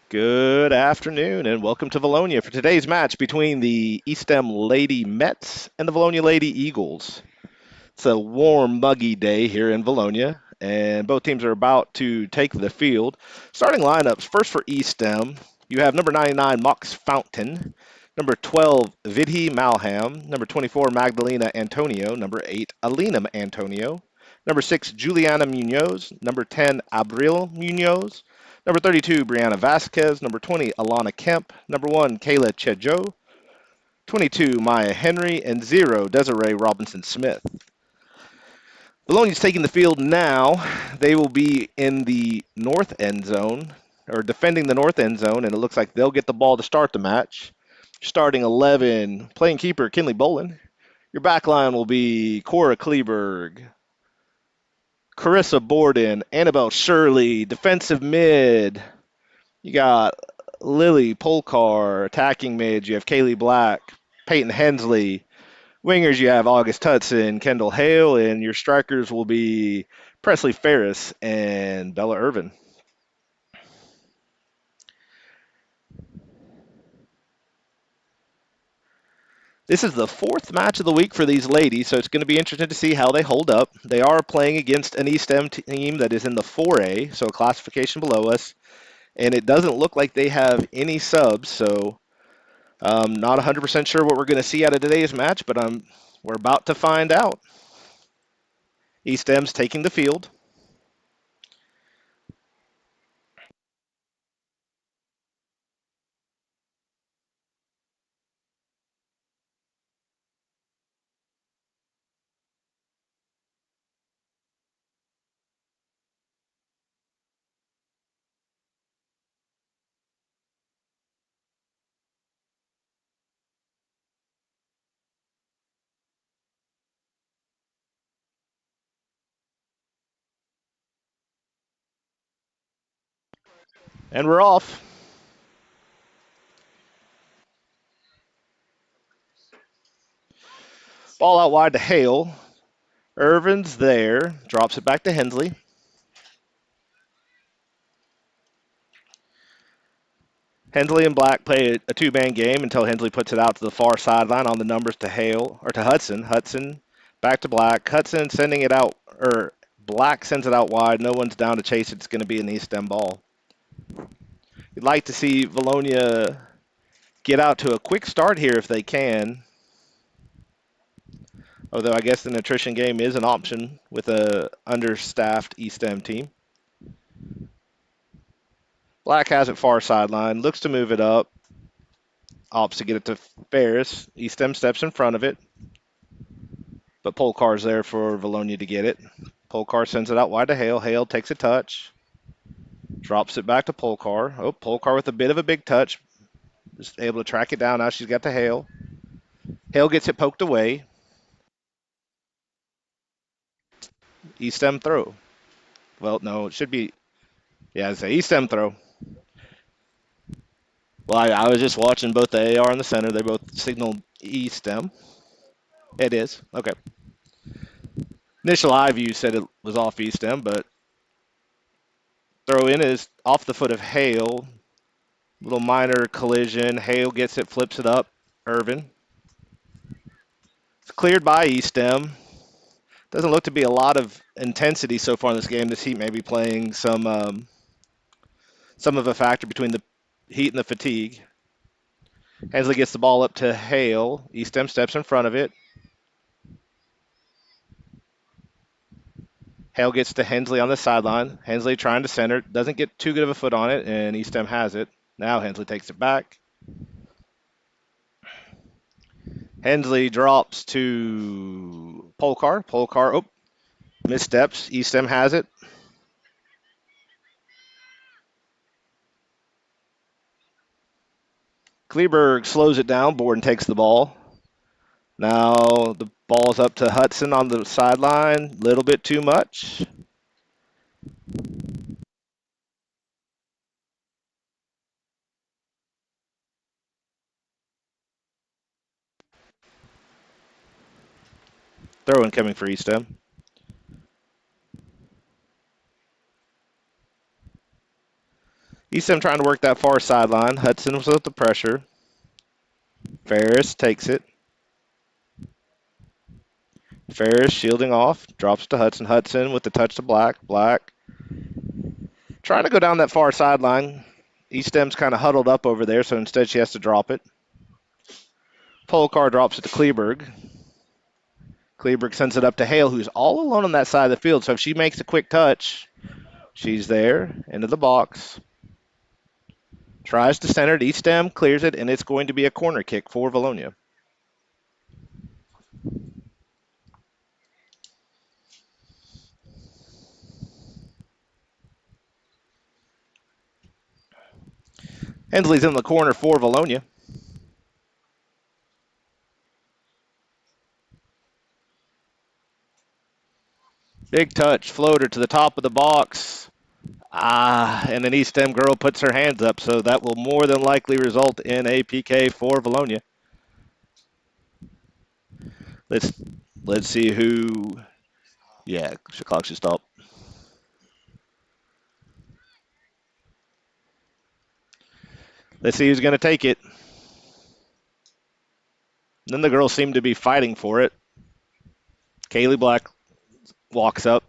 Good afternoon and welcome to Vilonia for today's match between the ESTEM Lady Mets and the Vilonia Lady Eagles. It's a warm, muggy day here in Vilonia, and both teams are about to take the field. Starting lineups first for ESTEM, you have number 99 Mox Fountain, number 12 Vidhi Malham, number 24 Magdalena Antonio, number 8 Alina Antonio, number 6 Juliana Munoz, number 10 Abril Munoz, number 32 Brianna Vasquez, number 20 Alana Kemp, number 1 Kayla Chejo, 22 Maya Henry, and 0 Desiree Robinson Smith. Bologna's taking the field now. They will be in the north end zone, or defending the north end zone, and it looks like they'll get the ball to start the match. Starting 11, playing keeper Kinley Bolin. Your back line will be Cora Kleberg, Carissa Borden, Annabelle Shirley. Defensive mid, you got Lily Polkar. Attacking mid, you have Kaylee Black, Peyton Hensley. Wingers, you have August Hudson, Kendall Hale, and your strikers will be Presley Ferris and Bella Irvin. This is the fourth match of the week for these ladies, so it's going to be interesting to see how they hold up. They are playing against an ESTEM team that is in the 4A, so a classification below us, and it doesn't look like they have any subs, so not 100% sure what we're going to see out of today's match, but we're about to find out. ESTEM's taking the field. And we're off. Ball out wide to Hale. Irvin's there. Drops it back to Hensley. Hensley and Black play a two-man game until Hensley puts it out to the far sideline on the numbers to Hale or to Hudson. Hudson back to Black. Hudson sending it out, or Black sends it out wide. No one's down to chase it. It's going to be an ESTEM ball. You'd like to see Vilonia get out to a quick start here if they can. Although I guess the attrition game is an option with a understaffed ESTEM team. Black has it far sideline. Looks to move it up. Opts to get it to Ferris. ESTEM steps in front of it. But Polkar's there for Vilonia to get it. Polkar sends it out wide to Hale. Hale takes a touch. Drops it back to Polkar. Oh, Polkar with a bit of a big touch. Just able to track it down. Now she's got to Hale. Hale gets it poked away. ESTEM throw. Well, no, it should be. Yeah, it's a ESTEM throw. Well, I was just watching both the AR and the center. They both signaled ESTEM. It is. Okay. Initial eye view said it was off ESTEM, but throw in is off the foot of Hale. Little minor collision. Hale gets it, flips it up. Irvin. It's cleared by ESTEM. Doesn't look to be a lot of intensity so far in this game. This heat may be playing some of a factor between the heat and the fatigue. Hensley gets the ball up to Hale. ESTEM steps in front of it. Hale gets to Hensley on the sideline. Hensley trying to center. Doesn't get too good of a foot on it, and ESTEM has it. Now Hensley takes it back. Hensley drops to Polkar. Polkar, oh, missteps. ESTEM has it. Kleberg slows it down. Borden takes the ball. Now the ball's up to Hudson on the sideline. Little bit too much. Throw in coming for ESTEM. ESTEM trying to work that far sideline. Hudson was with the pressure. Ferris takes it. Ferris shielding off. Drops to Hudson. Hudson with the touch to Black. Black trying to go down that far sideline. ESTEM's kind of huddled up over there, so instead she has to drop it. Polkar drops it to Kleberg. Kleberg sends it up to Hale, who's all alone on that side of the field. So if she makes a quick touch, she's there, into the box. Tries to center it. ESTEM clears it, and it's going to be a corner kick for Vilonia. Hensley's in the corner for Vilonia. Big touch, floater to the top of the box. And an ESTEM girl puts her hands up, so that will more than likely result in a PK for Vilonia. Let's see who. Yeah, the clock should stop. Let's see who's going to take it. Then the girls seem to be fighting for it. Kaylee Black walks up.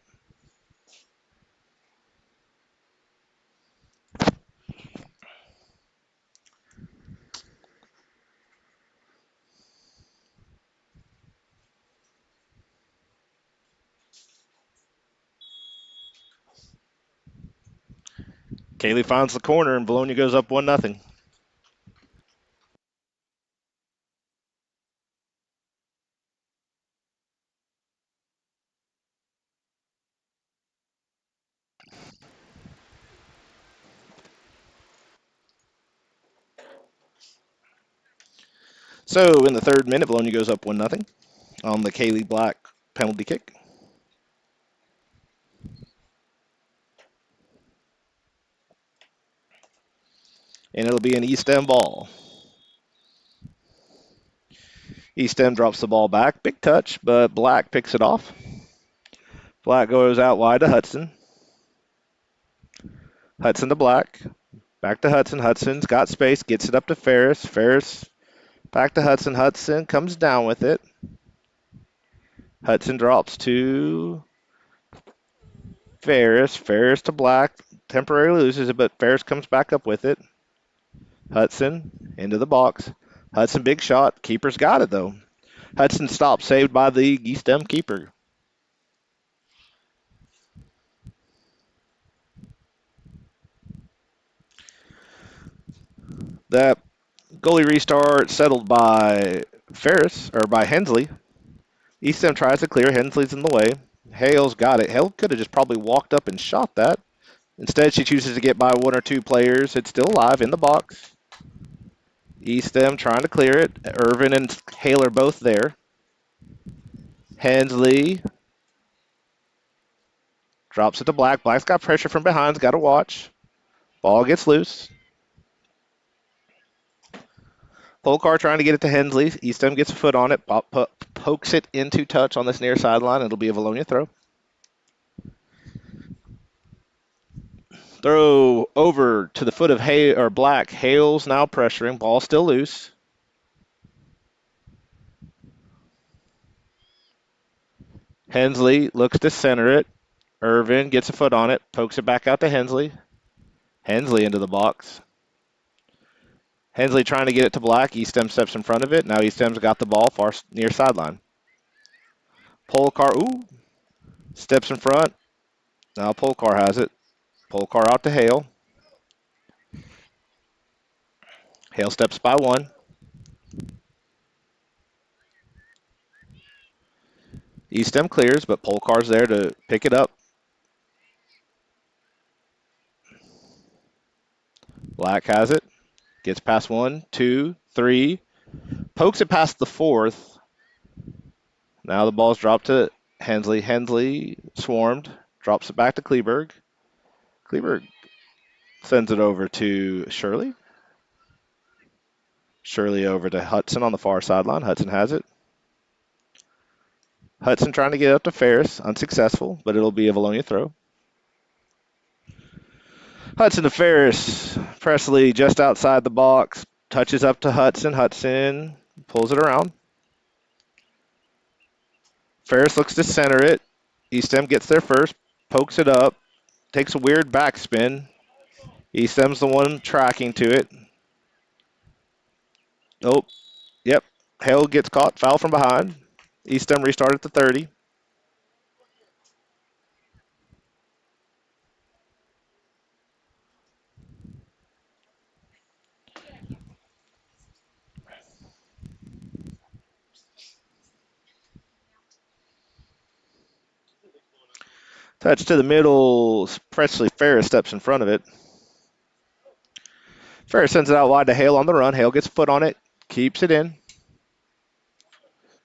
Kaylee finds the corner, and Vilonia goes up 1-0. So in the third minute, Vilonia goes up 1-0 on the Kaylee Black penalty kick. And it'll be an ESTEM ball. ESTEM drops the ball back. Big touch, but Black picks it off. Black goes out wide to Hudson. Hudson to Black. Back to Hudson. Hudson's got space. Gets it up to Ferris. Ferris back to Hudson. Hudson comes down with it. Hudson drops to Ferris. Ferris to Black. Temporarily loses it, but Ferris comes back up with it. Hudson into the box. Hudson, big shot. Keeper's got it, though. Hudson stopped, saved by the ESTEM keeper. That goalie restart settled by Ferris, or by Hensley. ESTEM tries to clear. Hensley's in the way. Hale's got it. Hale could have just probably walked up and shot that. Instead, she chooses to get by one or two players. It's still alive in the box. ESTEM trying to clear it. Irvin and Hale are both there. Hensley drops it to Black. Black's got pressure from behind. Got to watch. Ball gets loose. Polkar trying to get it to Hensley. ESTEM gets a foot on it. Pokes it into touch on this near sideline. It'll be a Vilonia throw. Throw over to the foot of Hale or Black. Hale's now pressuring. Ball still loose. Hensley looks to center it. Irvin gets a foot on it. Pokes it back out to Hensley. Hensley into the box. Hensley trying to get it to Black. ESTEM steps in front of it. Now ESTEM's got the ball far near sideline. Polkar, steps in front. Now Polkar has it. Polkar out to Hale. Hale steps by one. ESTEM clears, but Polkar's there to pick it up. Black has it. Gets past 1, 2, 3. Pokes it past the fourth. Now the ball's dropped to Hensley. Hensley swarmed. Drops it back to Kleberg. Kleberg sends it over to Shirley. Shirley over to Hudson on the far sideline. Hudson has it. Hudson trying to get up to Ferris. Unsuccessful, but it'll be a Vilonia throw. Hudson to Ferris. Presley just outside the box. Touches up to Hudson. Hudson pulls it around. Ferris looks to center it. ESTEM gets there first. Pokes it up. Takes a weird backspin. ESTEM's the one tracking to it. Nope. Yep. Hale gets caught. Foul from behind. ESTEM restart at the 30. Touch to the middle. Presley Ferris steps in front of it. Ferris sends it out wide to Hale on the run. Hale gets a foot on it. Keeps it in.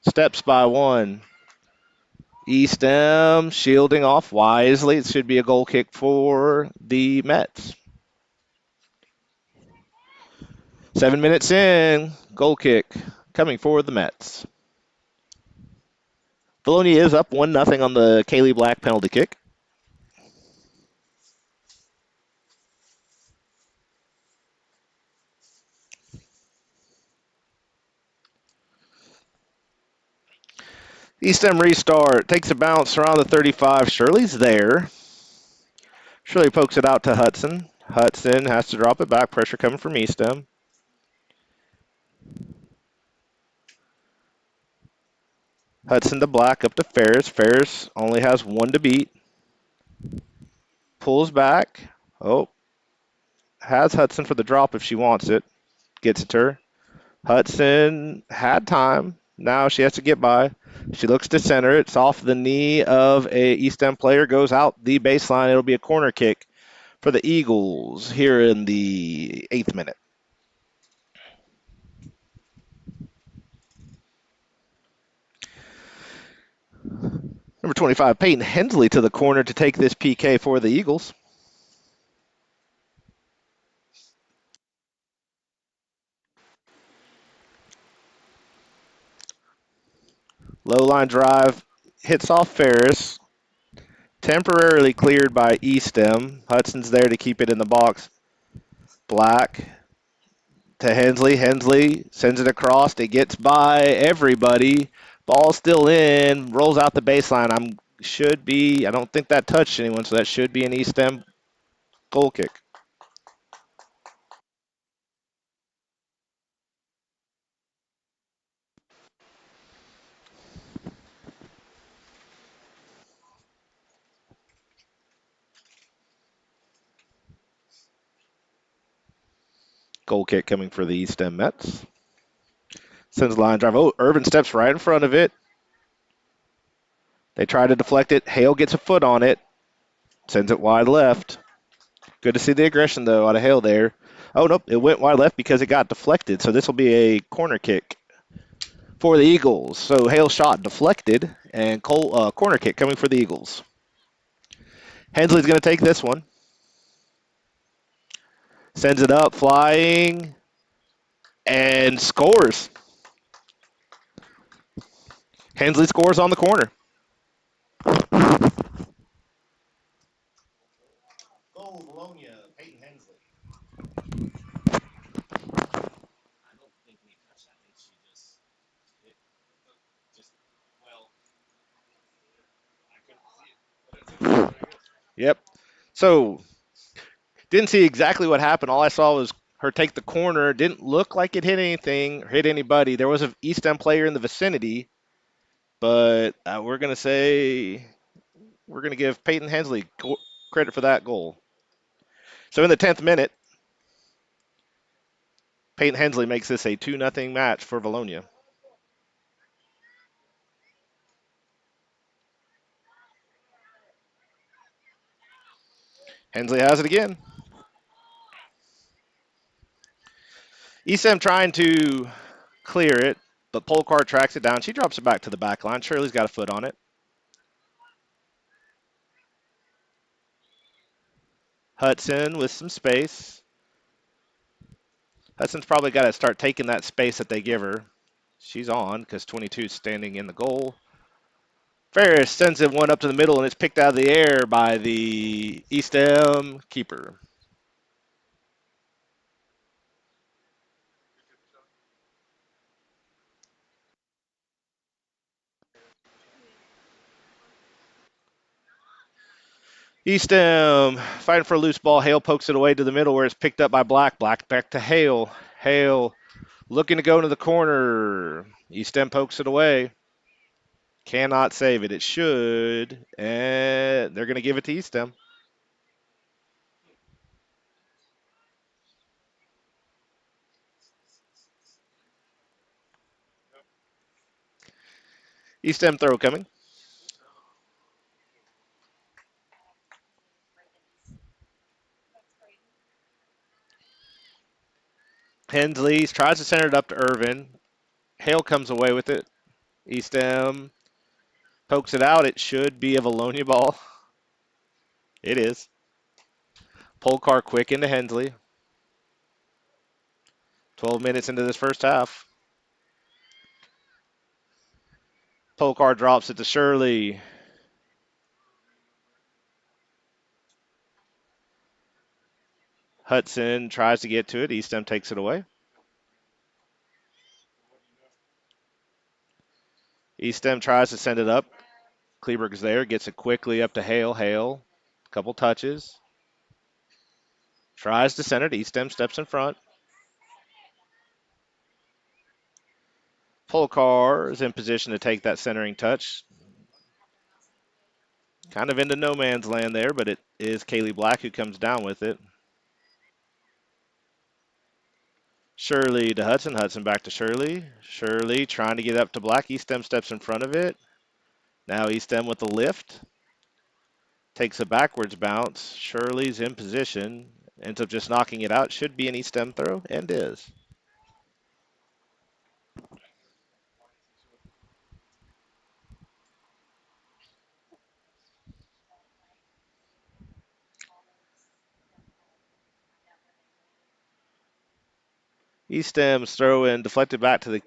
Steps by one. ESTEM shielding off wisely. It should be a goal kick for the Mets. 7 minutes in. Goal kick coming for the Mets. Vilonia is up 1-0 on the Kaylee Black penalty kick. ESTEM restart. Takes a bounce around the 35. Shirley's there. Shirley pokes it out to Hudson. Hudson has to drop it back. Pressure coming from ESTEM. Hudson to Black up to Ferris. Ferris only has one to beat. Pulls back. Oh. Has Hudson for the drop if she wants it. Gets it to her. Hudson had time. Now she has to get by. She looks to center. It's off the knee of a ESTEM player. Goes out the baseline. It'll be a corner kick for the Eagles here in the 8th minute. Number 25, Peyton Hensley to the corner to take this PK for the Eagles. Low line drive. Hits off Ferris. Temporarily cleared by ESTEM. Hudson's there to keep it in the box. Black to Hensley. Hensley sends it across. It gets by everybody. Ball still in. Rolls out the baseline. I don't think that touched anyone, so that should be an ESTEM goal kick. Goal kick coming for the ESTEM Mets. Sends line drive. Oh, Irvin steps right in front of it. They try to deflect it. Hale gets a foot on it. Sends it wide left. Good to see the aggression, though, out of Hale there. Oh, nope. It went wide left because it got deflected. So this will be a corner kick for the Eagles. So Hale shot deflected, and corner kick coming for the Eagles. Hensley's going to take this one. Sends it up, flying, and scores. Hensley scores on the corner. Goal, Vilonia, Peyton Hensley. I don't think we touched that. I think she well, I couldn't see it. Yep. So, didn't see exactly what happened. All I saw was her take the corner. Didn't look like it hit anything or hit anybody. There was an ESTEM player in the vicinity, but we're going to give Peyton Hensley credit for that goal. So in the 10th minute, Peyton Hensley makes this a 2-0 match for Vilonia. Hensley has it again. ESTEM trying to clear it, but Polkart tracks it down. She drops it back to the back line. Shirley's got a foot on it. Hudson with some space. Hudson's probably got to start taking that space that they give her. She's on because 22 is standing in the goal. Ferris sends it one up to the middle, and it's picked out of the air by the ESTEM keeper. ESTEM fighting for a loose ball. Hale pokes it away to the middle where it's picked up by Black. Black back to Hale. Hale looking to go into the corner. ESTEM pokes it away. Cannot save it. It should. And they're going to give it to ESTEM. ESTEM throw coming. Hensley tries to send it up to Irvin. Hale comes away with it. ESTEM pokes it out. It should be a Vilonia ball. It is. Polkar quick into Hensley. 12 minutes into this first half. Polkar drops it to Shirley. Hudson tries to get to it. ESTEM takes it away. ESTEM tries to send it up. Kleberg's there. Gets it quickly up to Hale. Hale. Couple touches. Tries to send it. ESTEM steps in front. Polkar is in position to take that centering touch. Kind of into no man's land there, but it is Kaylee Black who comes down with it. Shirley to Hudson. Hudson back to Shirley. Shirley trying to get up to Black. ESTEM steps in front of it. Now ESTEM with the lift. Takes a backwards bounce. Shirley's in position. Ends up just knocking it out. Should be an ESTEM throw, and is. ESTEM's throw in deflected back to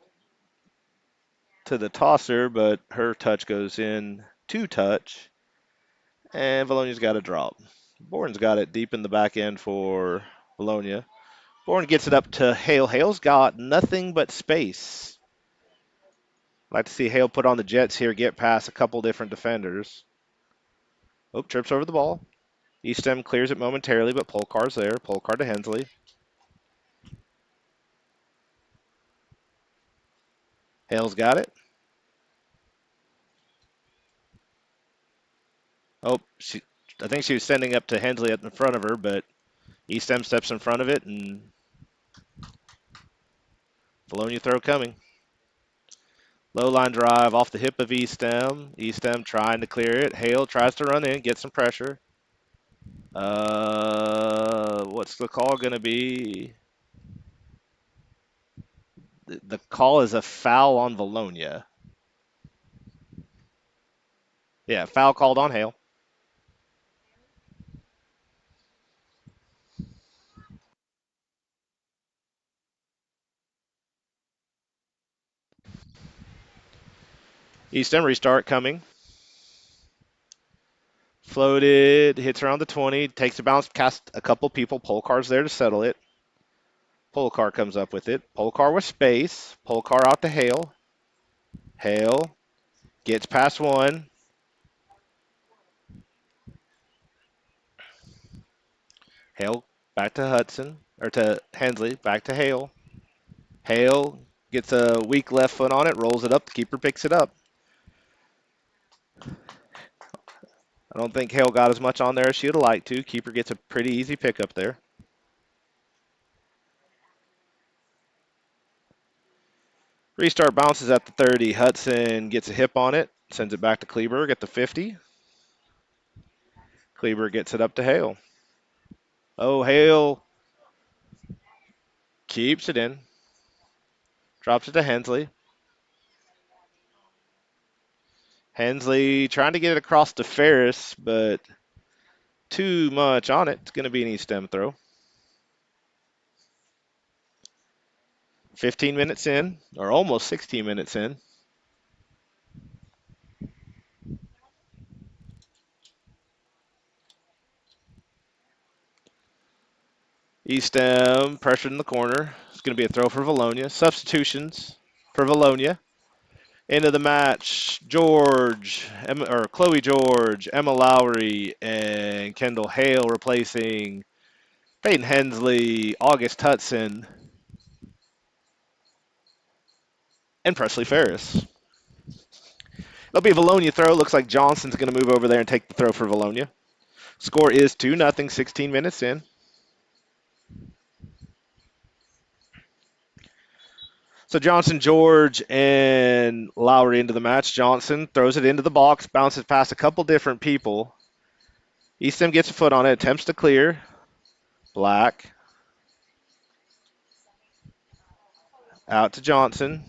the tosser, but her touch goes in to touch, and Valonia's got a drop. Bourne's got it deep in the back end for Vilonia. Bourne gets it up to Hale. Hale's got nothing but space. Like to see Hale put on the Jets here, get past a couple different defenders. Oh, trips over the ball. ESTEM clears it momentarily, but Polkar's there. Polkar to Hensley. Hale's got it. Oh, I think she was sending up to Hensley up in front of her, but ESTEM steps in front of it, and Vilonia throw coming. Low line drive off the hip of ESTEM. ESTEM trying to clear it. Hale tries to run in, get some pressure. What's the call going to be? The call is a foul on Vilonia. Yeah, foul called on Hale. ESTEM restart coming. Floated, hits around the 20, takes a bounce past a couple people. Polkar's there to settle it. Polkar comes up with it. Polkar with space. Polkar out to Hale. Hale gets past one. Hale back to Hudson, or to Hensley, back to Hale. Hale gets a weak left foot on it, rolls it up. The keeper picks it up. I don't think Hale got as much on there as she'd have liked to. Keeper gets a pretty easy pickup there. Restart bounces at the 30. Hudson gets a hip on it, sends it back to Kleberg at the 50. Kleberg gets it up to Hale. Oh, Hale keeps it in. Drops it to Hensley. Hensley trying to get it across to Ferris, but too much on it. It's going to be an ESTEM throw. 15 minutes in, or almost 16 minutes in. ESTEM pressured in the corner. It's going to be a throw for Vilonia. Substitutions for Vilonia. Into the match, Chloe George, Emma Lowry, and Kendall Hale replacing Peyton Hensley, August Hudson, and Presley Ferris. It'll be a Vilonia throw. Looks like Johnson's going to move over there and take the throw for Vilonia. Score is 2-0, 16 minutes in. So Johnson, George, and Lowry into the match. Johnson throws it into the box, bounces past a couple different people. ESTEM gets a foot on it, attempts to clear. Black. Out to Johnson.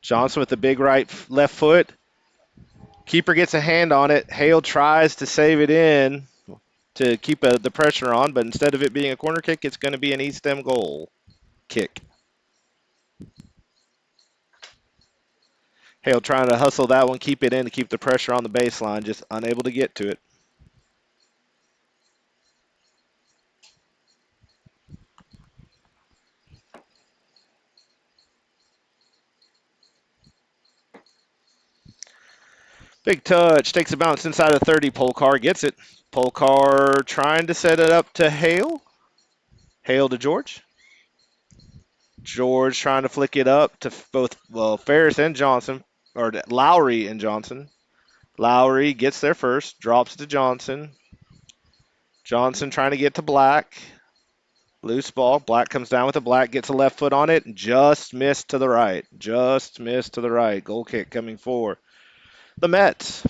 Johnson with the big left foot. Keeper gets a hand on it. Hale tries to save it in to keep the pressure on, but instead of it being a corner kick, it's going to be an ESTEM goal kick. Hale trying to hustle that one, keep it in to keep the pressure on the baseline, just unable to get to it. Big touch, takes a bounce inside of 30. Polcar gets it. Polcar trying to set it up to Hale. Hale to George. George trying to flick it up to both Ferris and Johnson, or Lowry and Johnson. Lowry gets there first, drops to Johnson. Johnson trying to get to Black. Loose ball. Black comes down with a Black, gets a left foot on it, and just missed to the right. Just missed to the right. Goal kick coming for the Mets.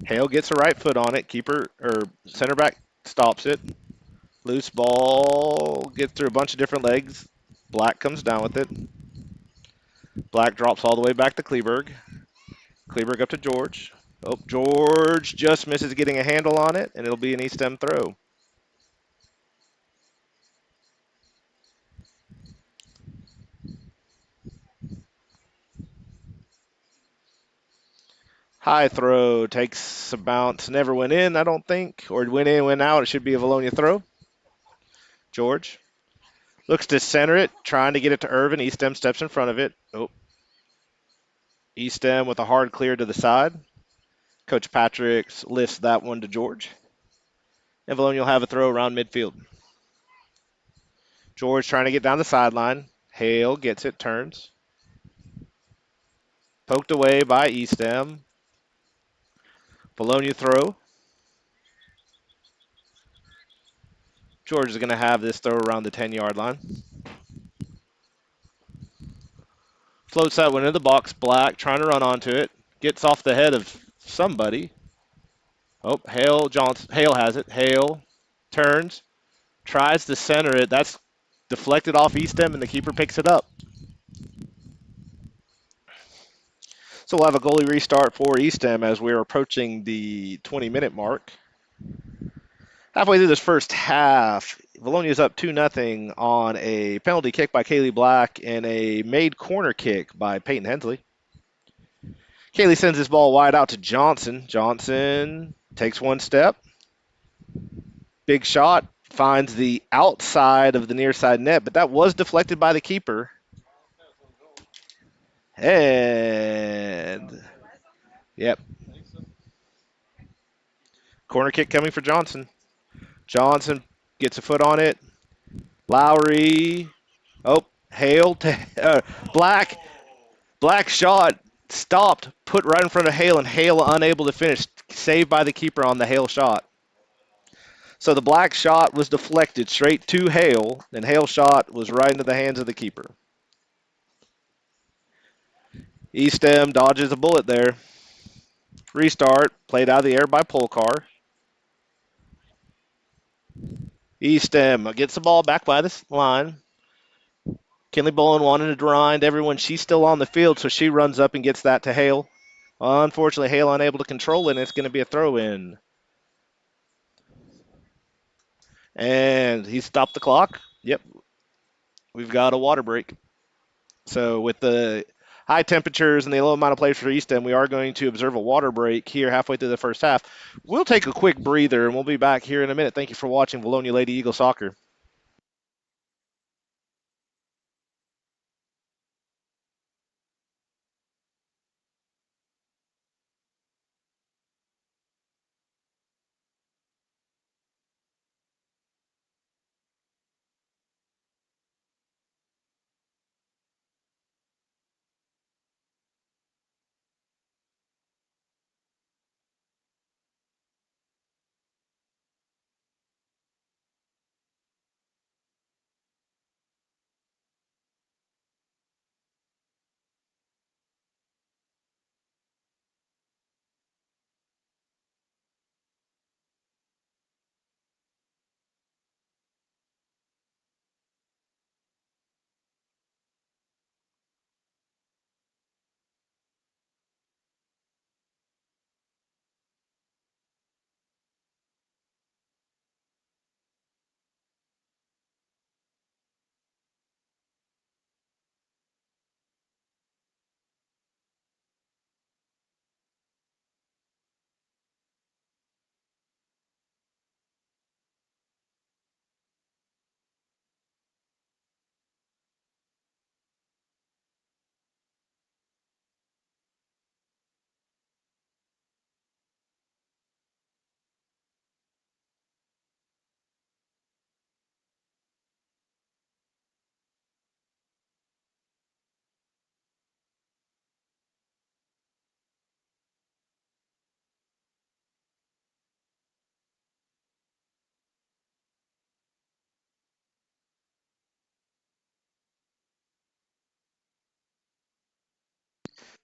Hale gets a right foot on it. Keeper or center back stops it. Loose ball gets through a bunch of different legs. Black comes down with it. Black drops all the way back to Kleberg. Kleberg up to George. Oh, George just misses getting a handle on it, and it'll be an ESTEM throw. High throw, takes a bounce, never went in, I don't think. Or went in, went out. It should be a Vilonia throw. George looks to center it, trying to get it to Irvin. ESTEM steps in front of it. Oh, ESTEM with a hard clear to the side. Coach Patrick lifts that one to George. And Vilonia will have a throw around midfield. George trying to get down the sideline. Hale gets it, turns. Poked away by ESTEM. Vilonia throw. George is going to have this throw around the 10-yard line. Floats that one into the box. Black trying to run onto it. Gets off the head of somebody. Oh, Hale has it. Hale turns. Tries to center it. That's deflected off ESTEM, and the keeper picks it up. So we'll have a goalie restart for ESTEM as we're approaching the 20-minute mark. Halfway through this first half, Vilonia's up 2-0 on a penalty kick by Kaylee Black and a made corner kick by Peyton Hensley. Kaylee sends this ball wide out to Johnson. Johnson takes one step. Big shot. Finds the outside of the near side net, but that was deflected by the keeper. And, yep. Corner kick coming for Johnson. Johnson gets a foot on it. Lowry. Oh, Hale to Black. Black shot stopped, put right in front of Hale, and Hale unable to finish. Saved by the keeper on the Hale shot. So the Black shot was deflected straight to Hale, and Hale shot was right into the hands of the keeper. ESTEM dodges a bullet there. Restart, played out of the air by Polcar. ESTEM gets the ball back by this line. Kinley Bolin wanted to remind everyone she's still on the field, so she runs up and gets that to Hale. Unfortunately, Hale unable to control it, and it's going to be a throw-in. And he stopped the clock. Yep, we've got a water break. So with the high temperatures and the low amount of players for ESTEM, we are going to observe a water break here halfway through the first half. We'll take a quick breather and we'll be back here in a minute. Thank you for watching Vilonia Lady Eagle Soccer.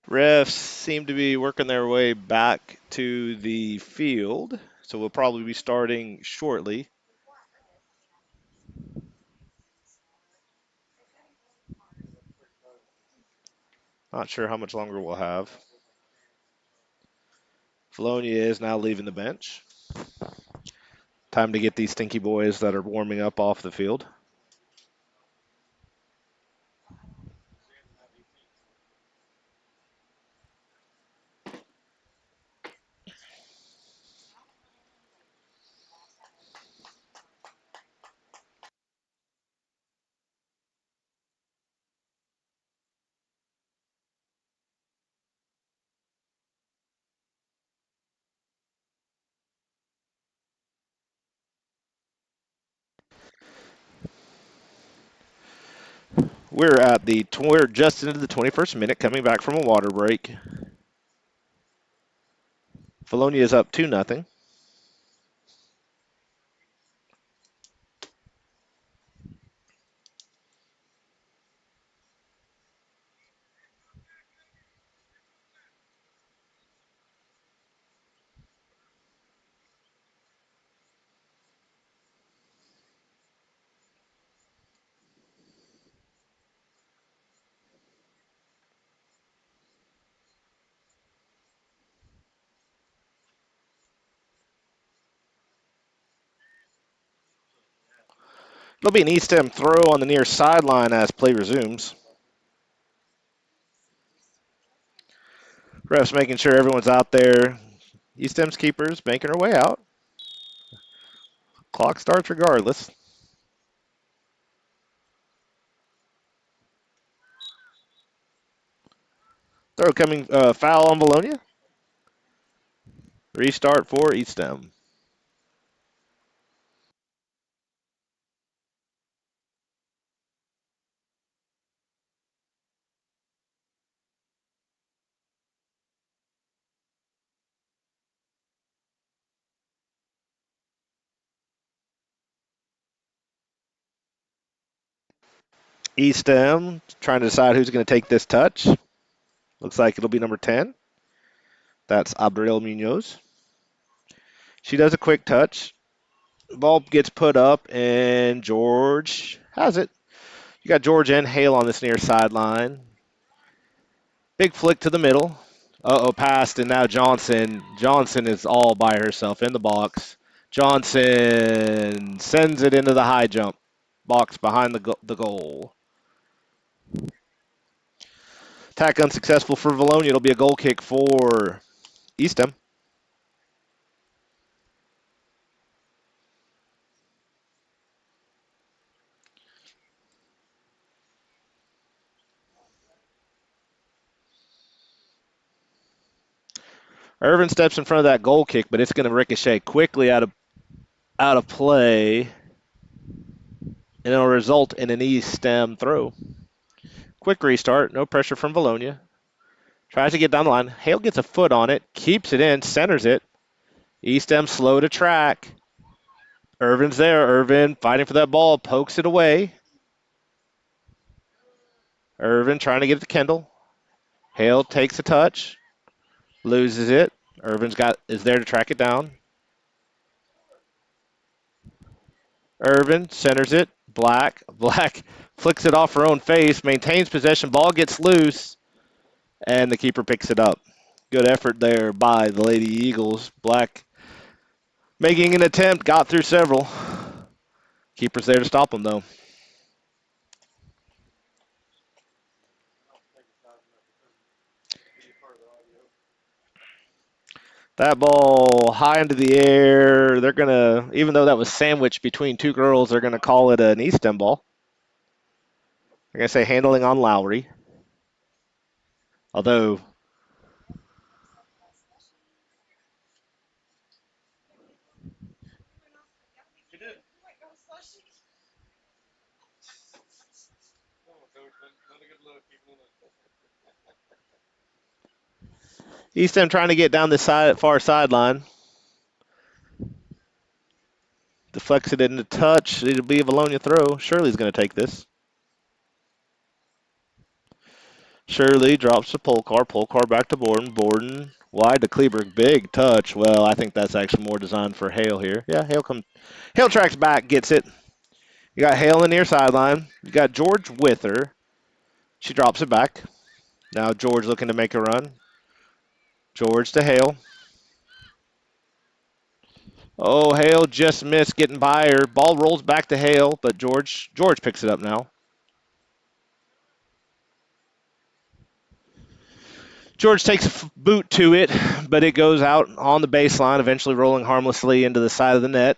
Refs seem to be working their way back to the field, so we'll probably be starting shortly. Not sure how much longer we'll have. Vilonia is now leaving the bench. Time to get these stinky boys that are warming up off the field. We're just into the 21st minute, coming back from a water break. Vilonia is up 2-0. There'll be an ESTEM throw on the near sideline as play resumes. Refs making sure everyone's out there. ESTEM's keepers making her way out. Clock starts regardless. Throw coming, foul on Vilonia. Restart for ESTEM. ESTEM trying to decide who's going to take this touch. Looks like it'll be number 10. That's Abril Munoz. She does a quick touch. Ball gets put up, and George has it. You got George and Hale on this near sideline. Big flick to the middle. Uh-oh, passed, and now Johnson. Johnson is all by herself in the box. Johnson sends it into the high jump. box behind the goal. Attack unsuccessful for Vilonia. It'll be a goal kick for ESTEM. Irvin steps in front of that goal kick, but it's going to ricochet quickly out of play, and it'll result in an ESTEM throw. Quick restart, no pressure from Vilonia. Tries to get down the line. Hale gets a foot on it, keeps it in, centers it. ESTEM slow to track. Irvin's there. Irvin fighting for that ball, pokes it away. Irvin trying to get it to Kendall. Hale takes a touch, loses it. Irvin's is there to track it down. Irvin centers it. Black flicks it off her own face, maintains possession. Ball gets loose, and the keeper picks it up. Good effort there by the Lady Eagles. Black making an attempt, got through several. Keeper's there to stop him, though. That ball high into the air. They're going to, even though that was sandwiched between two girls, they're going to call it an ESTEM ball. They're going to say handling on Lowry. Although, ESTEM trying to get down the far sideline. Deflects it into touch. It'll be a Vilonia throw. Shirley's going to take this. Shirley drops to Polkar. Polkar back to Borden. Borden wide to Kleberg. Big touch. Well, I think that's actually more designed for Hale here. Yeah, Hale tracks back, gets it. You got Hale in the near sideline. You got George with her. She drops it back. Now George looking to make a run. George to Hale. Oh, Hale just missed getting by her. Ball rolls back to Hale, but George picks it up now. George takes a boot to it, but it goes out on the baseline, eventually rolling harmlessly into the side of the net.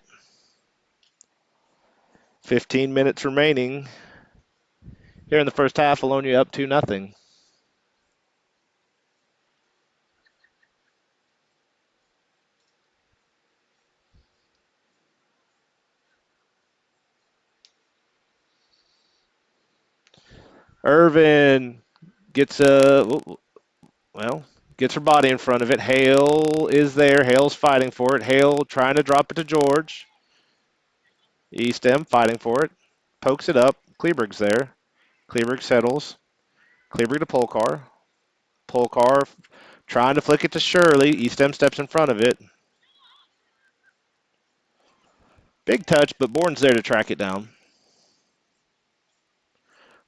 15 minutes remaining. Here in the first half, Vilonia up 2-0. Irvin gets gets her body in front of it. Hale is there. Hale's fighting for it. Hale trying to drop it to George. ESTEM fighting for it. Pokes it up. Kleberg's there. Kleberg settles. Kleberg to Polkar. Polkar trying to flick it to Shirley. ESTEM steps in front of it. Big touch, but Borden's there to track it down.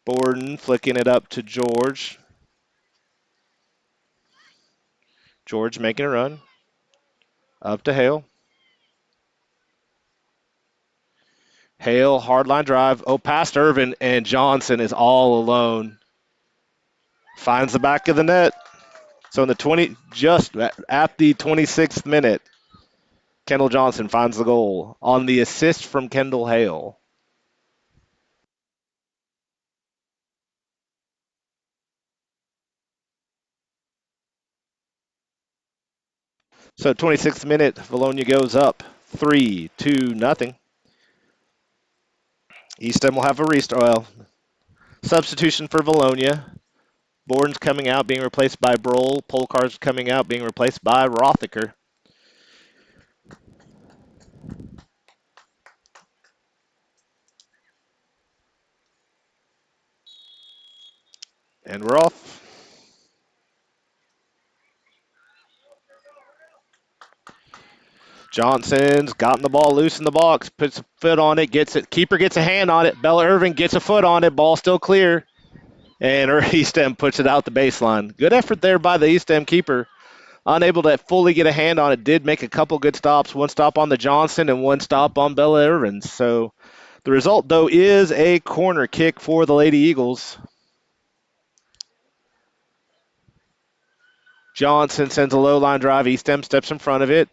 Borden flicking it up to George. George making a run. Up to Hale. Hale, hardline drive. Oh, past Irvin, and Johnson is all alone. Finds the back of the net. So in the just at the 26th minute, Kendall Johnson finds the goal on the assist from Kendall Hale. So 26th minute, Vilonia goes up 3-0. ESTEM will have a restart. Well, substitution for Vilonia. Borden's coming out, being replaced by Broll. Polkar's coming out, being replaced by Rothiker. And we're off. Johnson's gotten the ball loose in the box, puts a foot on it, gets it. Keeper gets a hand on it. Bella Irvin gets a foot on it. Ball still clear. And ESTEM puts it out the baseline. Good effort there by the ESTEM keeper. Unable to fully get a hand on it. Did make a couple good stops. One stop on the Johnson and one stop on Bella Irvin. So The result, though, is a corner kick for the Lady Eagles. Johnson sends a low line drive. ESTEM steps in front of it.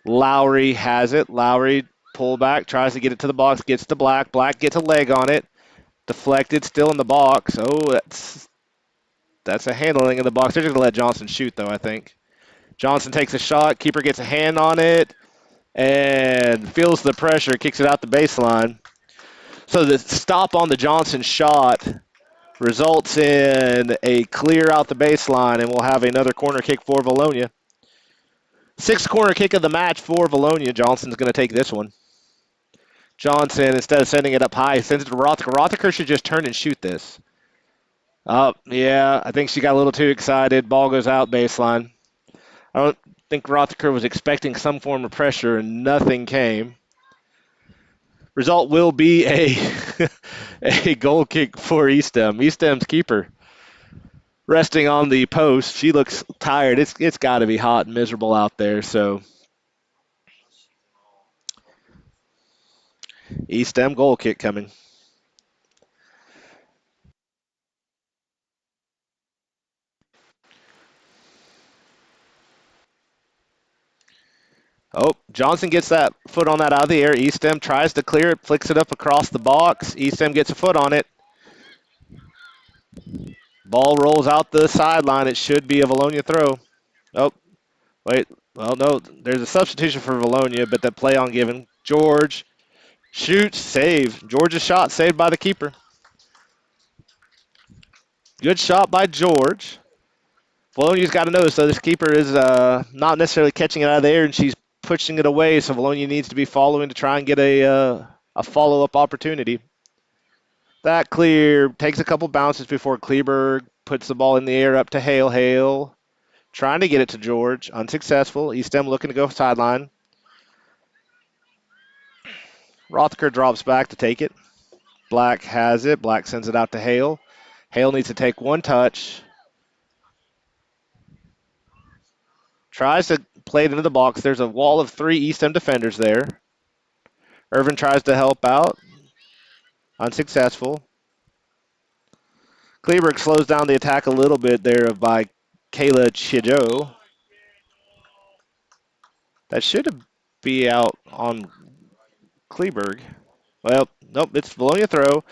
Lowry has it. Lowry pull back, tries to get it to the box, gets to Black. Black gets a leg on it. Deflected, still in the box. Oh, that's a handling in the box. They're just going to let Johnson shoot, though, I think. Johnson takes a shot. Keeper gets a hand on it and feels the pressure, kicks it out the baseline. So the stop on the Johnson shot results in a clear out the baseline, and we'll have another corner kick for Vilonia. Sixth corner kick of the match for Vilonia. Johnson's going to take this one. Johnson, instead of sending it up high, sends it to Rothaker. Rothaker should just turn and shoot this. Oh, yeah, I think she got a little too excited. Ball goes out baseline. I don't think Rothaker was expecting some form of pressure, and nothing came. Result will be a goal kick for ESTEM. ESTEM's keeper resting on the post. She looks tired. It's got to be hot and miserable out there. So ESTEM goal kick coming. Oh, Johnson gets that foot on that out of the air. ESTEM tries to clear it, flicks it up across the box. ESTEM gets a foot on it. Ball rolls out the sideline. It should be a Vilonia throw. Oh, wait. Well, no, there's a substitution for Vilonia, but that play on given. George shoots, save. George's shot saved by the keeper. Good shot by George. Vilonia's got to know, so this keeper is not necessarily catching it out of the air, and she's pushing it away, so Vilonia needs to be following to try and get a follow-up opportunity. That clear takes a couple bounces before Kleberg puts the ball in the air up to Hale. Hale trying to get it to George. Unsuccessful. ESTEM looking to go sideline. Rothaker drops back to take it. Black has it. Black sends it out to Hale. Hale needs to take one touch. Tries to play it into the box. There's a wall of three ESTEM defenders there. Irvin tries to help out. Unsuccessful. Kleberg slows down the attack a little bit there by Kayla Chido. That should be out on Kleberg. Well, nope, it's Vilonia throw.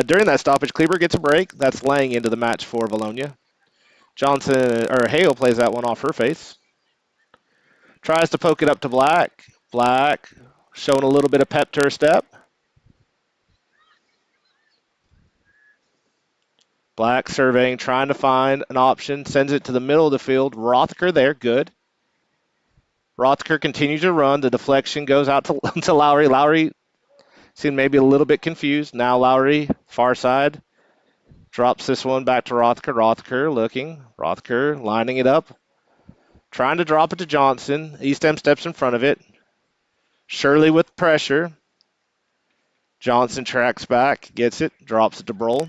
During that stoppage, Kleberg gets a break. That's laying into the match for Vilonia. Hale plays that one off her face. Tries to poke it up to Black. Black showing a little bit of pep to her step. Black surveying, trying to find an option. Sends it to the middle of the field. Rothaker there, good. Rothaker continues to run. The deflection goes out to Lowry. Lowry seemed maybe a little bit confused. Now Lowry, far side. Drops this one back to Rothaker. Rothaker looking. Rothaker lining it up. Trying to drop it to Johnson. ESTEM steps in front of it. Shirley with pressure. Johnson tracks back. Gets it. Drops it to Broll.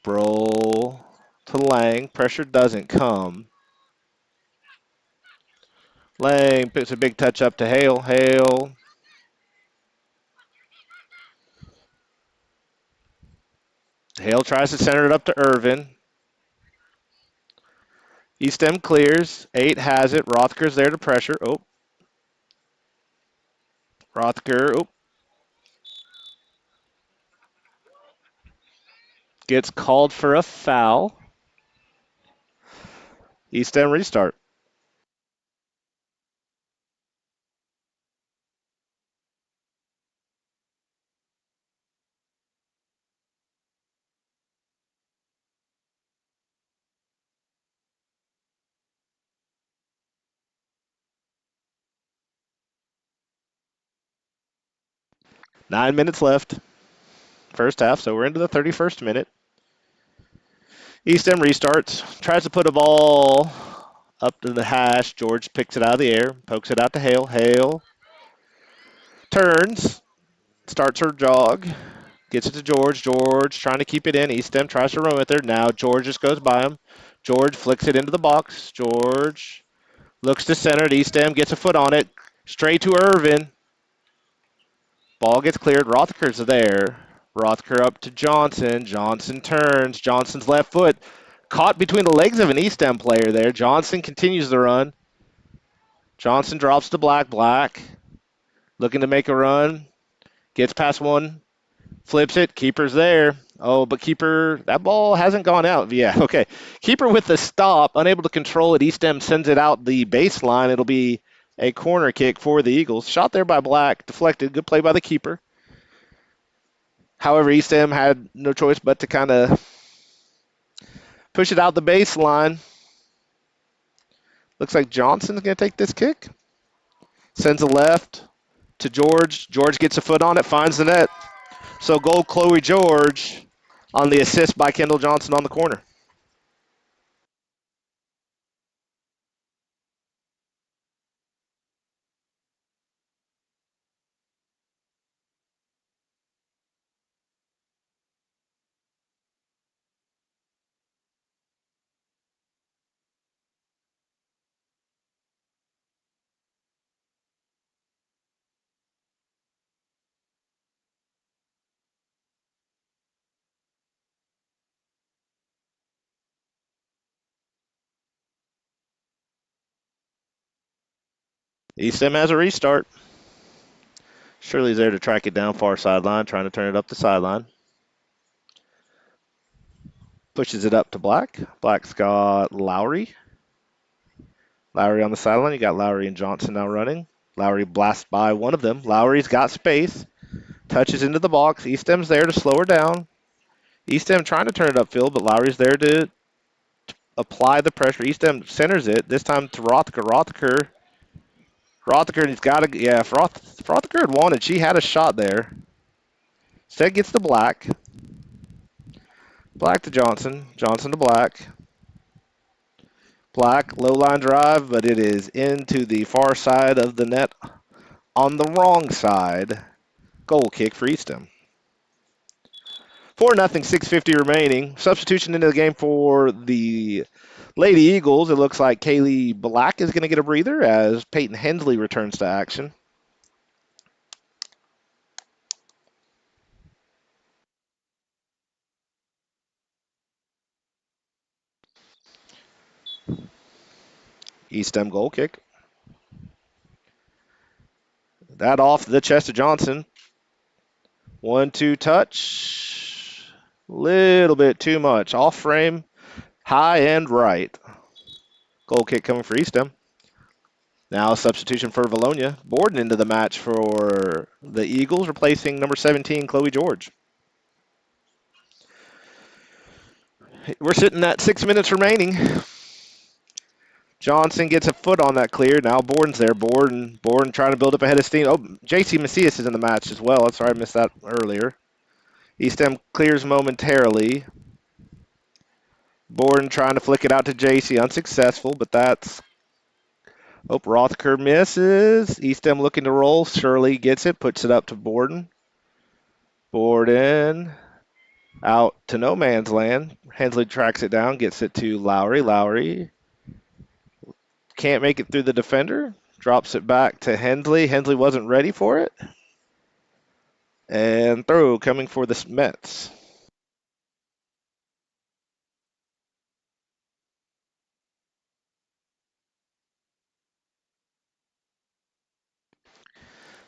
Broll to Lang. Pressure doesn't come. Lang puts a big touch up to Hale. Hale. Hale tries to center it up to Irvin. ESTEM clears. 8 has it. Rothaker's there to pressure. Oh. Rothaker. Oh. Gets called for a foul. ESTEM restart. Nine minutes left. First half, so we're into the 31st minute. ESTEM restarts. Tries to put a ball up to the hash. George picks it out of the air. Pokes it out to Hale. Hale turns. Starts her jog. Gets it to George. George trying to keep it in. ESTEM tries to run with her. Now George just goes by him. George flicks it into the box. George looks to center it. ESTEM gets a foot on it. Straight to Irvin. Ball gets cleared. Rothker's there. Rothker up to Johnson. Johnson turns. Johnson's left foot caught between the legs of an ESTEM player there. Johnson continues the run. Johnson drops to Black. Black looking to make a run. Gets past one. Flips it. Keeper's there. Oh, but keeper, that ball hasn't gone out. Yeah, okay. Keeper with the stop, unable to control it. ESTEM sends it out the baseline. It'll be a corner kick for the Eagles. Shot there by Black. Deflected. Good play by the keeper. However, ESTEM had no choice but to kind of push it out the baseline. Looks like Johnson's going to take this kick. Sends a left to George. George gets a foot on it, finds the net. So goal Chloe George on the assist by Kendall Johnson on the corner. ESTEM has a restart. Shirley's there to track it down far sideline, trying to turn it up the sideline. Pushes it up to Black. Black's got Lowry. Lowry on the sideline. You got Lowry and Johnson now running. Lowry blasts by one of them. Lowry's got space. Touches into the box. ESTEM's there to slow her down. ESTEM trying to turn it upfield, but Lowry's there to apply the pressure. ESTEM centers it. This time to Rothker. Rothker, he's got to, yeah, if Rothker had wanted, she had a shot there. Instead gets to Black. Black to Johnson. Johnson to Black. Black, low line drive, but it is into the far side of the net on the wrong side. Goal kick for ESTEM. 4-0, 6:50 remaining. Substitution into the game for the Lady Eagles. It looks like Kaylee Black is going to get a breather as Peyton Hensley returns to action. ESTEM goal kick. That off the chest of Johnson. 1-2 touch. Little bit too much. Off frame, high and right. Goal kick coming for ESTEM. Now a substitution for Vilonia. Borden into the match for the Eagles, replacing number 17, Chloe George. We're sitting at 6 minutes remaining. Johnson gets a foot on that clear. Now Borden's there. Borden trying to build up ahead of steam. Oh, J.C. Macias is in the match as well. Sorry, I missed that earlier. ESTEM clears momentarily. Borden trying to flick it out to J.C. Unsuccessful, but that's... Oh, Rothker misses. ESTEM looking to roll. Shirley gets it, puts it up to Borden. Borden out to no man's land. Hensley tracks it down, gets it to Lowry. Lowry can't make it through the defender. Drops it back to Hensley. Hensley wasn't ready for it. And throw coming for the Mets.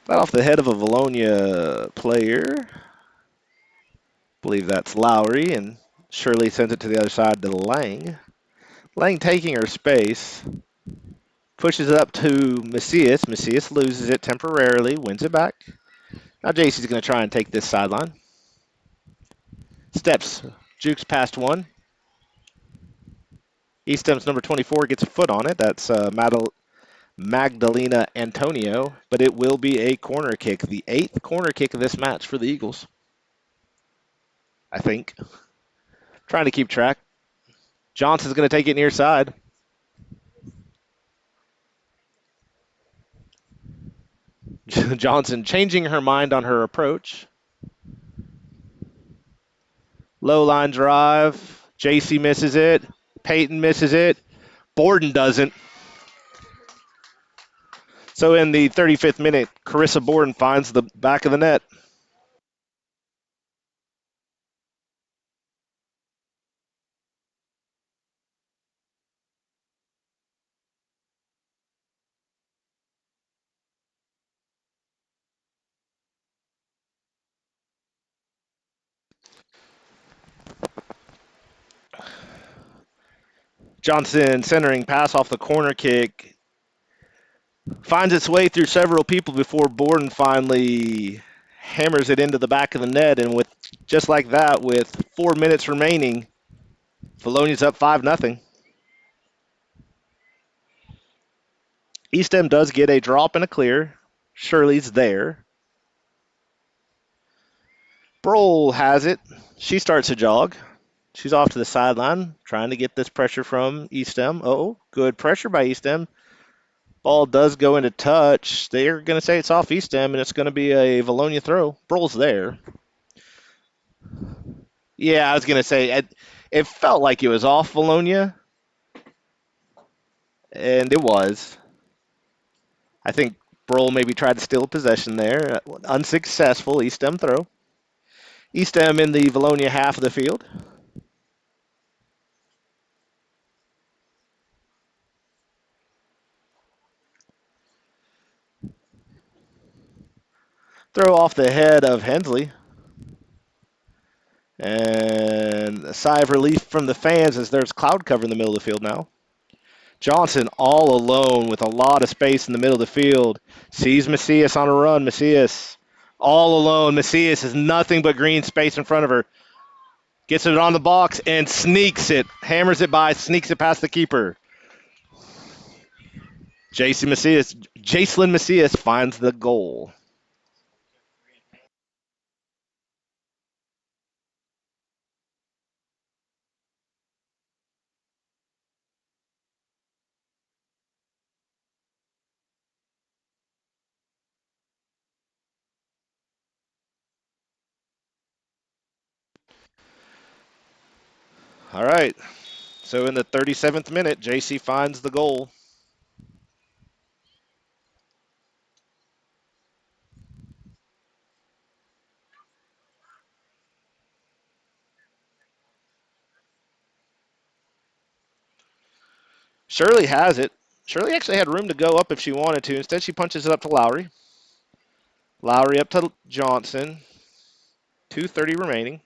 That off the head of a Vilonia player. Believe that's Lowry, and Shirley sends it to the other side to Lang. Lang taking her space. Pushes it up to Macias. Macias loses it temporarily, wins it back. Now JC's going to try and take this sideline. Steps, jukes past one. ESTEM's number 24 gets a foot on it. That's Magdalena Antonio, but it will be a corner kick. The 8th corner kick of this match for the Eagles, I think. Trying to keep track. Johnson's going to take it near side. Johnson changing her mind on her approach. Low line drive. JC misses it. Peyton misses it. Borden doesn't. So in the 35th minute, Carissa Borden finds the back of the net. Johnson centering pass off the corner kick. Finds its way through several people before Borden finally hammers it into the back of the net. And with just like that, with 4 minutes remaining, Vilonia's up 5-0. ESTEM does get a drop and a clear. Shirley's there. Brohl has it. She starts a jog. She's off to the sideline, trying to get this pressure from ESTEM. Oh, good pressure by ESTEM. Ball does go into touch. They're going to say it's off ESTEM, and it's going to be a Vilonia throw. Brohl's there. Yeah, I was going to say, it felt like it was off Vilonia, and it was. I think Brohl maybe tried to steal possession there. Unsuccessful. ESTEM throw. ESTEM in the Vilonia half of the field. Throw off the head of Hensley. And a sigh of relief from the fans as there's cloud cover in the middle of the field now. Johnson all alone with a lot of space in the middle of the field. Sees Macias on a run. Macias all alone. Macias has nothing but green space in front of her. Gets it on the box and sneaks it. Hammers it by, sneaks it past the keeper. Jacelyn Macias finds the goal. All right. So in the 37th minute, JC finds the goal. Shirley has it. Shirley actually had room to go up if she wanted to. Instead, she punches it up to Lowry. Lowry up to Johnson. 2:30 remaining.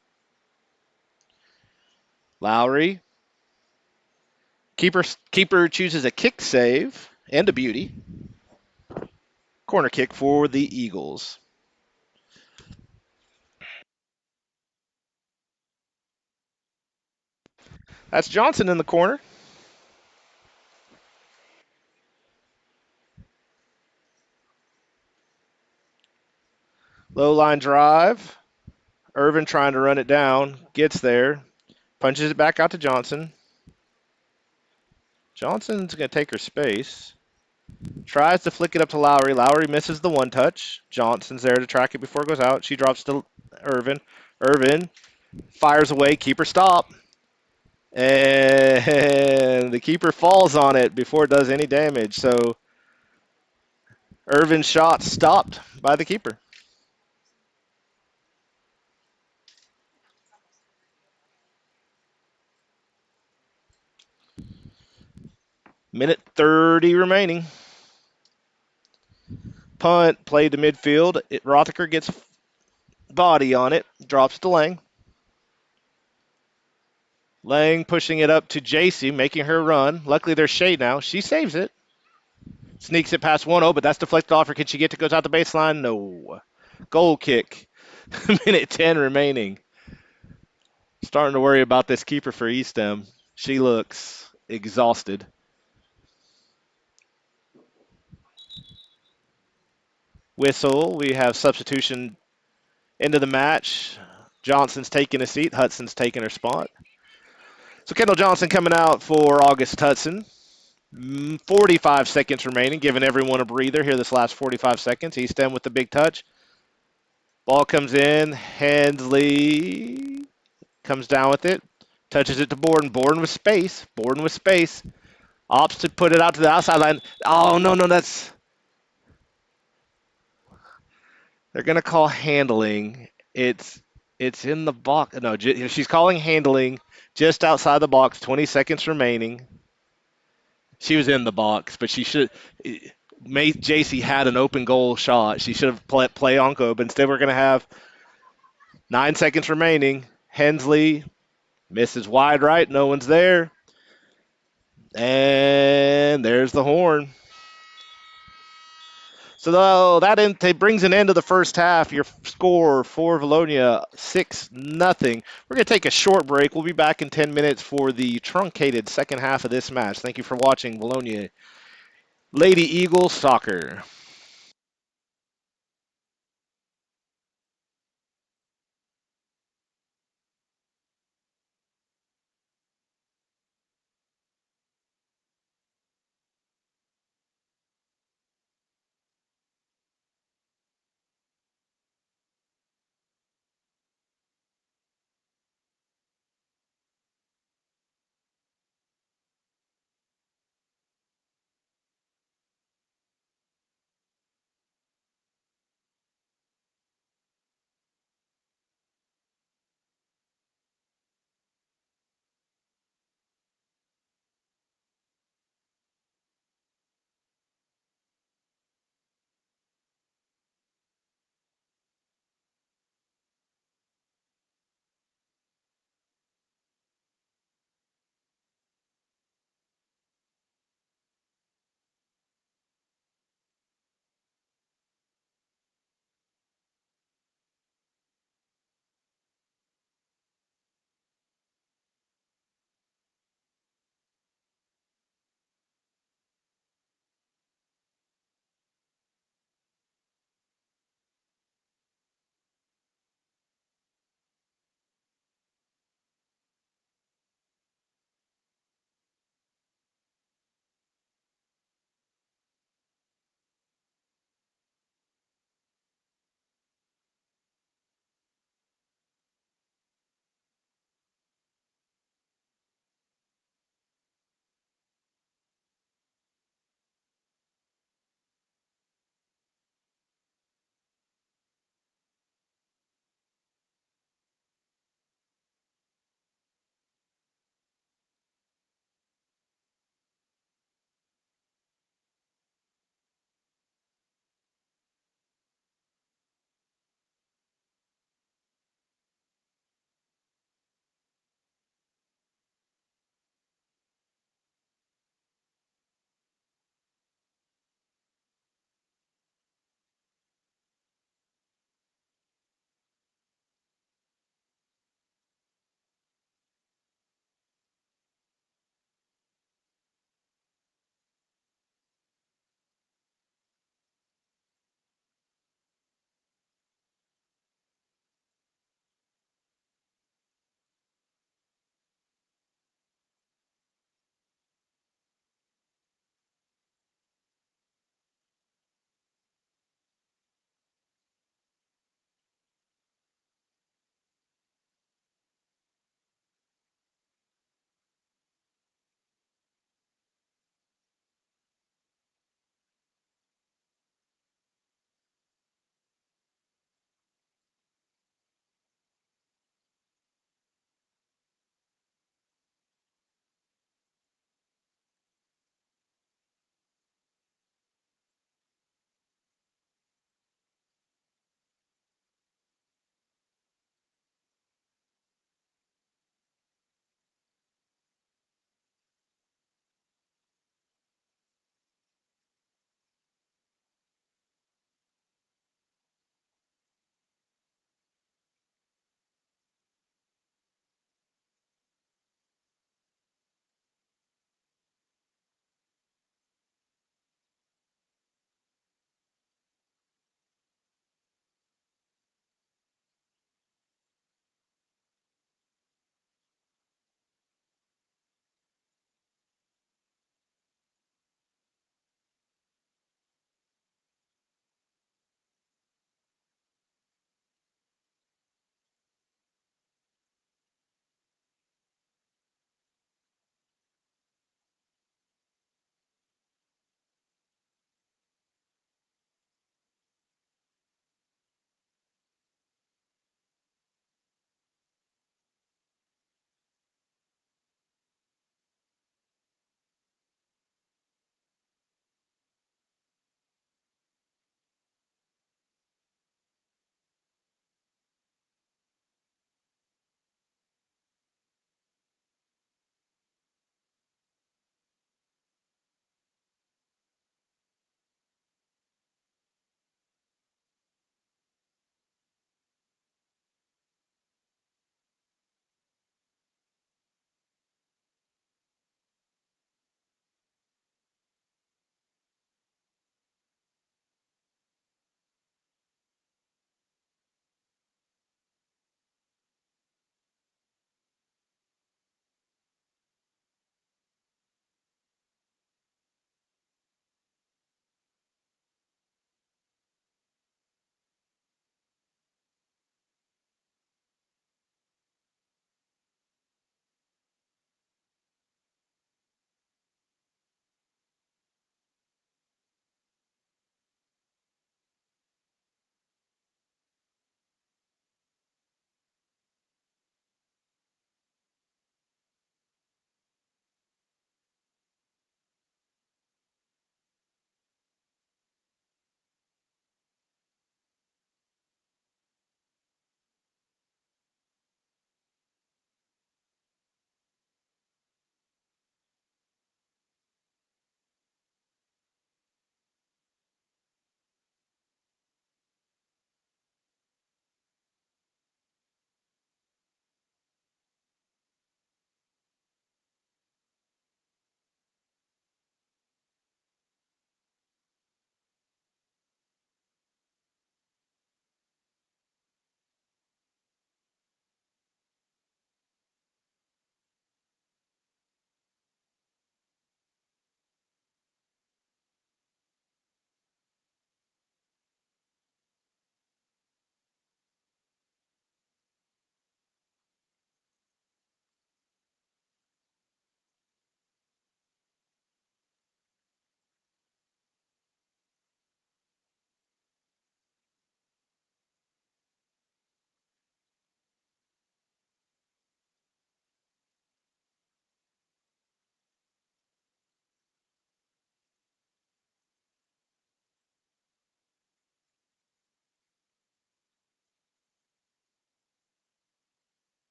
Lowry. Keeper chooses a kick save and a beauty. Corner kick for the Eagles. That's Johnson in the corner. Low line drive. Irvin trying to run it down. Gets there. Punches it back out to Johnson. Johnson's going to take her space. Tries to flick it up to Lowry. Lowry misses the one touch. Johnson's there to track it before it goes out. She drops to Irvin. Irvin fires away. Keeper stop. And the keeper falls on it before it does any damage. So Irvin's shot stopped by the keeper. Minute 30 remaining. Punt played to midfield. Rothacker gets body on it. Drops to Lang. Lang pushing it up to JC, making her run. Luckily, there's shade now. She saves it. Sneaks it past 1-0, but that's deflected off her. Can she get to goes out the baseline? No. Goal kick. Minute 10 remaining. Starting to worry about this keeper for ESTEM. She looks exhausted. Whistle. We have substitution into the match. Johnson's taking a seat. Hudson's taking her spot. So Kendall Johnson coming out for August Hudson. 45 seconds remaining, giving everyone a breather here this last 45 seconds. ESTEM with the big touch. Ball comes in. Hensley comes down with it. Touches it to Borden. Borden with space. Borden with space. Opts to put it out to the outside line. Oh, no, that's... They're gonna call handling. It's in the box. No, she's calling handling just outside the box. 20 seconds remaining. She was in the box, but she should. JC had an open goal shot. She should have play on go, but instead we're gonna have 9 seconds remaining. Hensley misses wide right. No one's there, and there's the horn. So that brings an end to the first half. Your score for Vilonia 6-0. We're going to take a short break. We'll be back in 10 minutes for the truncated second half of this match. Thank you for watching Vilonia Lady Eagles Soccer.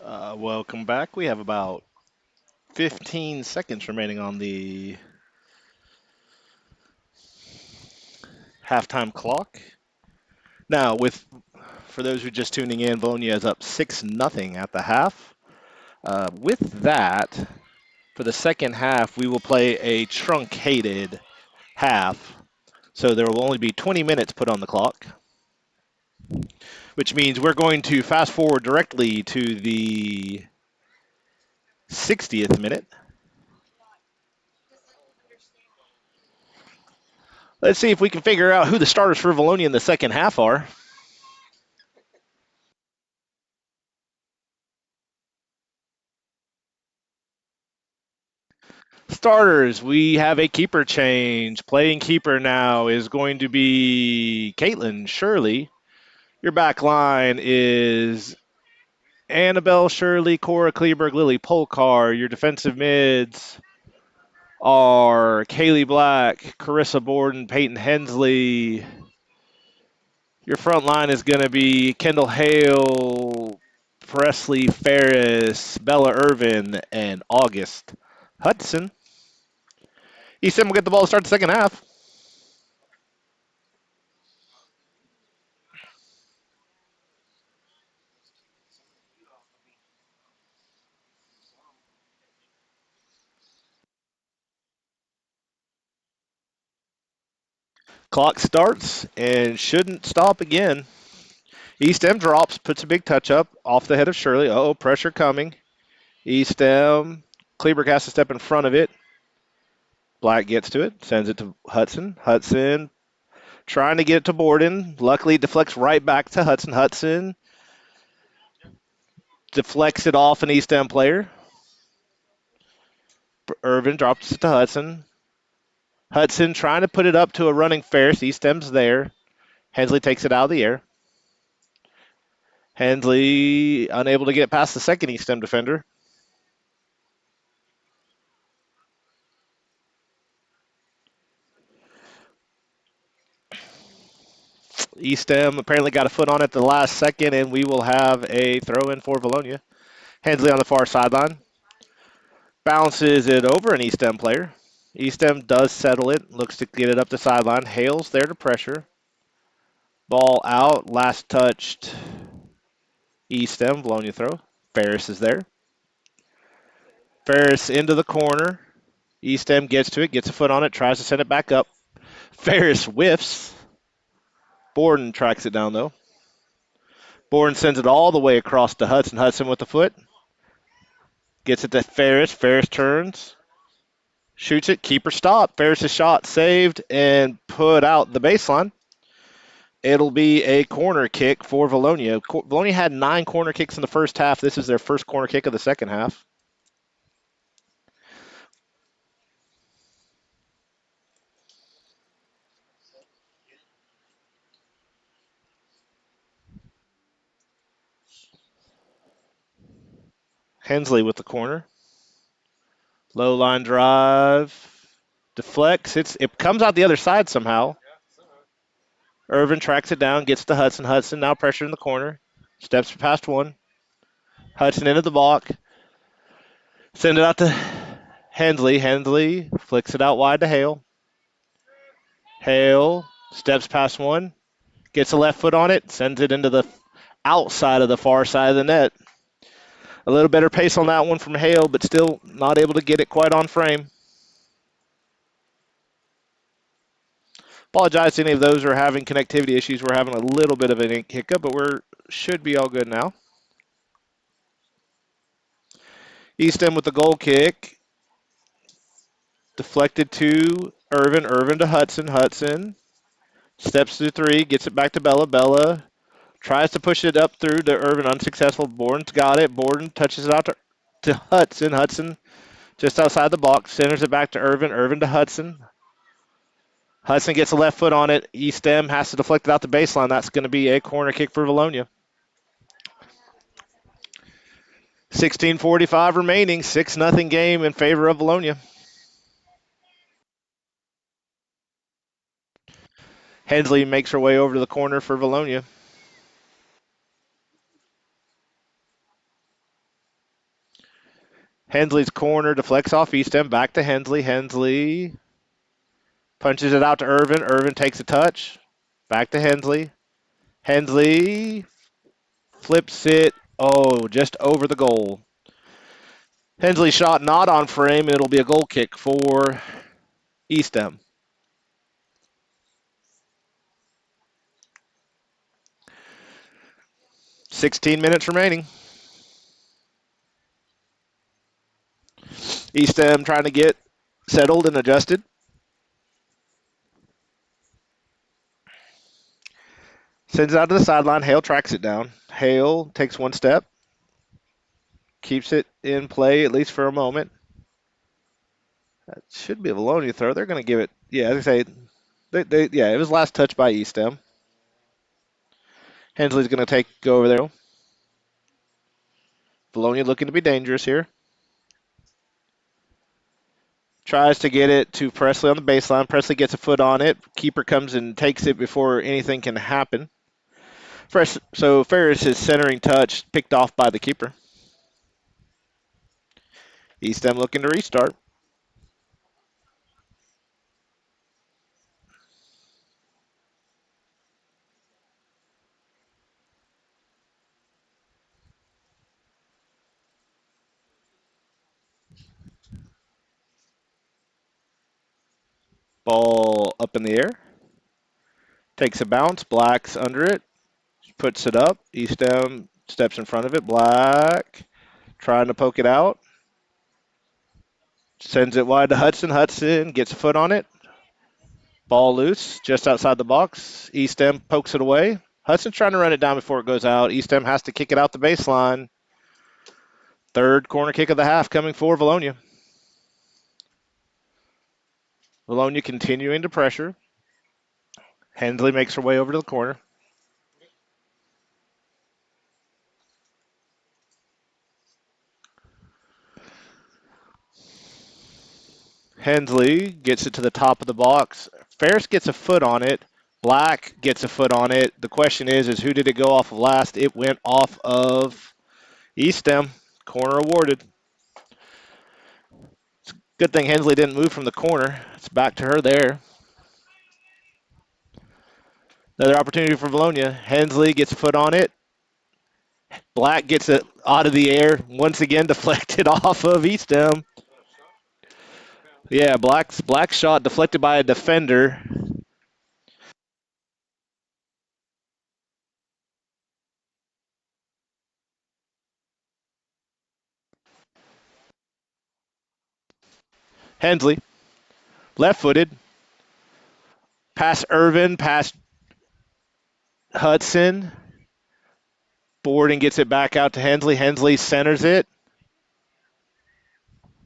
Welcome back. We have about 15 seconds remaining on the halftime clock. Now, with for those who are just tuning in, Vilonia is up 6-0 at the half. With that, for the second half, we will play a truncated half. So there will only be 20 minutes put on the clock, which means we're going to fast forward directly to the 60th minute. Let's see if we can figure out who the starters for Vilonia in the second half are. Starters, we have a keeper change. Playing keeper now is going to be Caitlin Shirley. Your back line is Annabelle Shirley, Cora Kleberg, Lily Polkar. Your defensive mids are Kaylee Black, Carissa Borden, Peyton Hensley. Your front line is going to be Kendall Hale, Presley Ferris, Bella Irvin, and August Hudson. Easton will get the ball to start the second half. Clock starts and shouldn't stop again. ESTEM drops, puts a big touch up off the head of Shirley. Uh-oh, pressure coming. ESTEM. Kleberg has to step in front of it. Black gets to it, sends it to Hudson. Hudson trying to get it to Borden. Luckily, it deflects right back to Hudson. Hudson deflects it off an ESTEM player. Irvin drops it to Hudson. Hudson trying to put it up to a running Ferris. ESTEM's there. Hensley takes it out of the air. Hensley unable to get past the second ESTEM defender. ESTEM apparently got a foot on it the last second, and we will have a throw in for Vilonia. Hensley on the far sideline. Bounces it over an ESTEM player. ESTEM does settle it. Looks to get it up the sideline. Hale's there to pressure. Ball out. Last touched ESTEM. Vilonia throw. Ferris is there. Ferris into the corner. ESTEM gets to it. Gets a foot on it. Tries to send it back up. Ferris whiffs. Borden tracks it down, though. Borden sends it all the way across to Hudson. Hudson with the foot. Gets it to Ferris. Ferris turns. Shoots it. Keeper stop. Ferris' shot saved and put out the baseline. It'll be a corner kick for Vilonia. Vilonia had 9 corner kicks in the first half. This is their first corner kick of the second half. Hensley with the corner. Low line drive. Deflects. It comes out the other side somehow. Irvin tracks it down, gets to Hudson. Hudson now pressure in the corner. Steps past one. Hudson into the block. Send it out to Hensley. Hensley flicks it out wide to Hale. Hale steps past one. Gets a left foot on it. Sends it into the outside of the far side of the net. A little better pace on that one from Hale, but still not able to get it quite on frame. Apologize to any of those who are having connectivity issues. We're having a little bit of a hiccup, but should be all good now. ESTEM with the goal kick. Deflected to Irvin. Irvin to Hudson. Hudson steps through 3. Gets it back to Bella. Bella tries to push it up through to Irvin. Unsuccessful. Borden's got it. Borden touches it out to Hudson. Hudson just outside the box. Centers it back to Irvin. Irvin to Hudson. Hudson gets a left foot on it. ESTEM has to deflect it out the baseline. That's going to be a corner kick for Vilonia. 16:45 remaining. 6-0 game in favor of Vilonia. Hensley makes her way over to the corner for Vilonia. Hensley's corner deflects off ESTEM. Back to Hensley. Hensley punches it out to Irvin. Irvin takes a touch. Back to Hensley. Hensley flips it. Oh, just over the goal. Hensley shot not on frame, and it'll be a goal kick for ESTEM. 16 minutes remaining. ESTEM trying to get settled and adjusted. Sends it out to the sideline. Hale tracks it down. Hale takes one step. Keeps it in play, at least for a moment. That should be a Vilonia throw. They're going to give it. Yeah, as I say, it was last touch by ESTEM. Hensley's going to go over there. Vilonia looking to be dangerous here. Tries to get it to Presley on the baseline. Presley gets a foot on it. Keeper comes and takes it before anything can happen. So Ferris' centering touch picked off by the keeper. ESTEM looking to restart. Ball up in the air. Takes a bounce. Black's under it. Puts it up. ESTEM steps in front of it. Black trying to poke it out. Sends it wide to Hudson. Hudson gets a foot on it. Ball loose, just outside the box. ESTEM pokes it away. Hudson's trying to run it down before it goes out. ESTEM has to kick it out the baseline. Third corner kick of the half coming for Vilonia. Vilonia continuing to pressure. Hensley makes her way over to the corner. Hensley gets it to the top of the box. Ferris gets a foot on it. Black gets a foot on it. The question is who did it go off of last? It went off of ESTEM. Corner awarded. Good thing Hensley didn't move from the corner. It's back to her there. Another opportunity for Vilonia. Hensley gets a foot on it. Black gets it out of the air. Once again, deflected off of ESTEM. Yeah, Black's shot deflected by a defender. Hensley, left-footed. Pass Irvin, pass Hudson. Borden gets it back out to Hensley. Hensley centers it.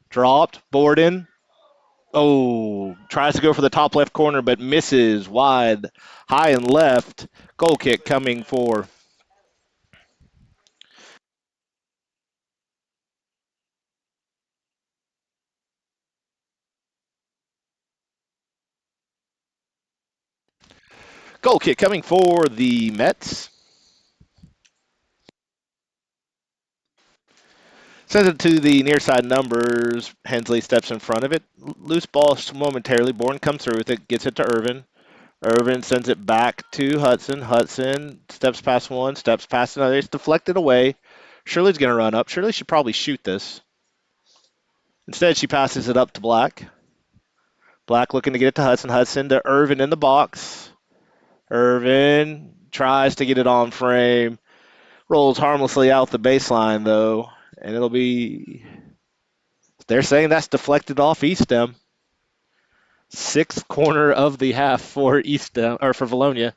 Dropped. Borden. Oh, tries to go for the top left corner, but misses wide, high and left. Goal kick coming for the Mets. Sends it to the near side numbers. Hensley steps in front of it. Loose ball momentarily. Bourne comes through with it. Gets it to Irvin. Irvin sends it back to Hudson. Hudson steps past one. Steps past another. It's deflected away. Shirley's going to run up. Shirley should probably shoot this. Instead, she passes it up to Black. Black looking to get it to Hudson. Hudson to Irvin in the box. Irvin tries to get it on frame. Rolls harmlessly out the baseline, though. And it'll be, they're saying that's deflected off ESTEM. Sixth corner of the half for ESTEM, or for Vilonia.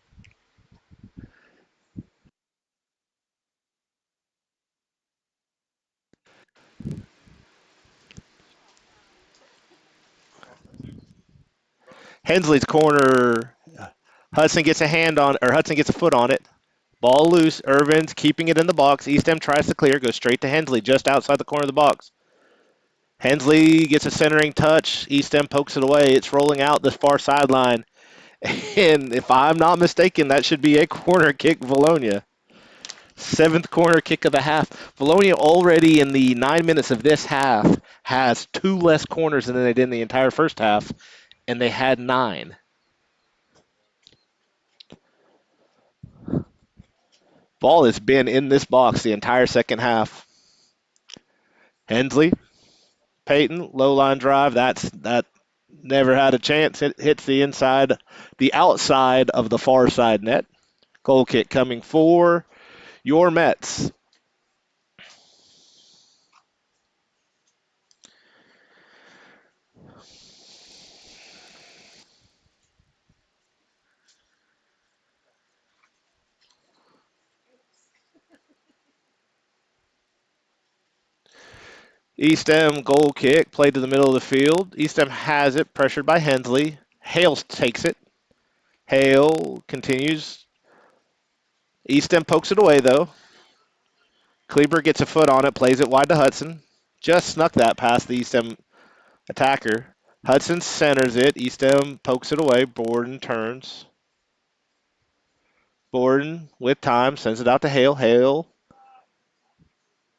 Hensley's corner. Hudson gets a foot on it. Ball loose. Irvin's keeping it in the box. ESTEM tries to clear. Goes straight to Hensley, just outside the corner of the box. Hensley gets a centering touch. ESTEM pokes it away. It's rolling out the far sideline. And if I'm not mistaken, that should be a corner kick, Vilonia. Seventh corner kick of the half. Vilonia already in the 9 minutes of this half has two less corners than they did in the entire first half, and they had nine. Ball has been in this box the entire second half. Hensley, Peyton, low line drive. That never had a chance. It hits the outside of the far side net. Goal kick coming for your Mets. ESTEM goal kick played to the middle of the field. ESTEM has it, pressured by Hensley. Hale takes it. Hale continues. ESTEM pokes it away though. Kleber gets a foot on it, plays it wide to Hudson. Just snuck that past the ESTEM attacker. Hudson centers it. ESTEM pokes it away. Borden turns. Borden with time sends it out to Hale. Hale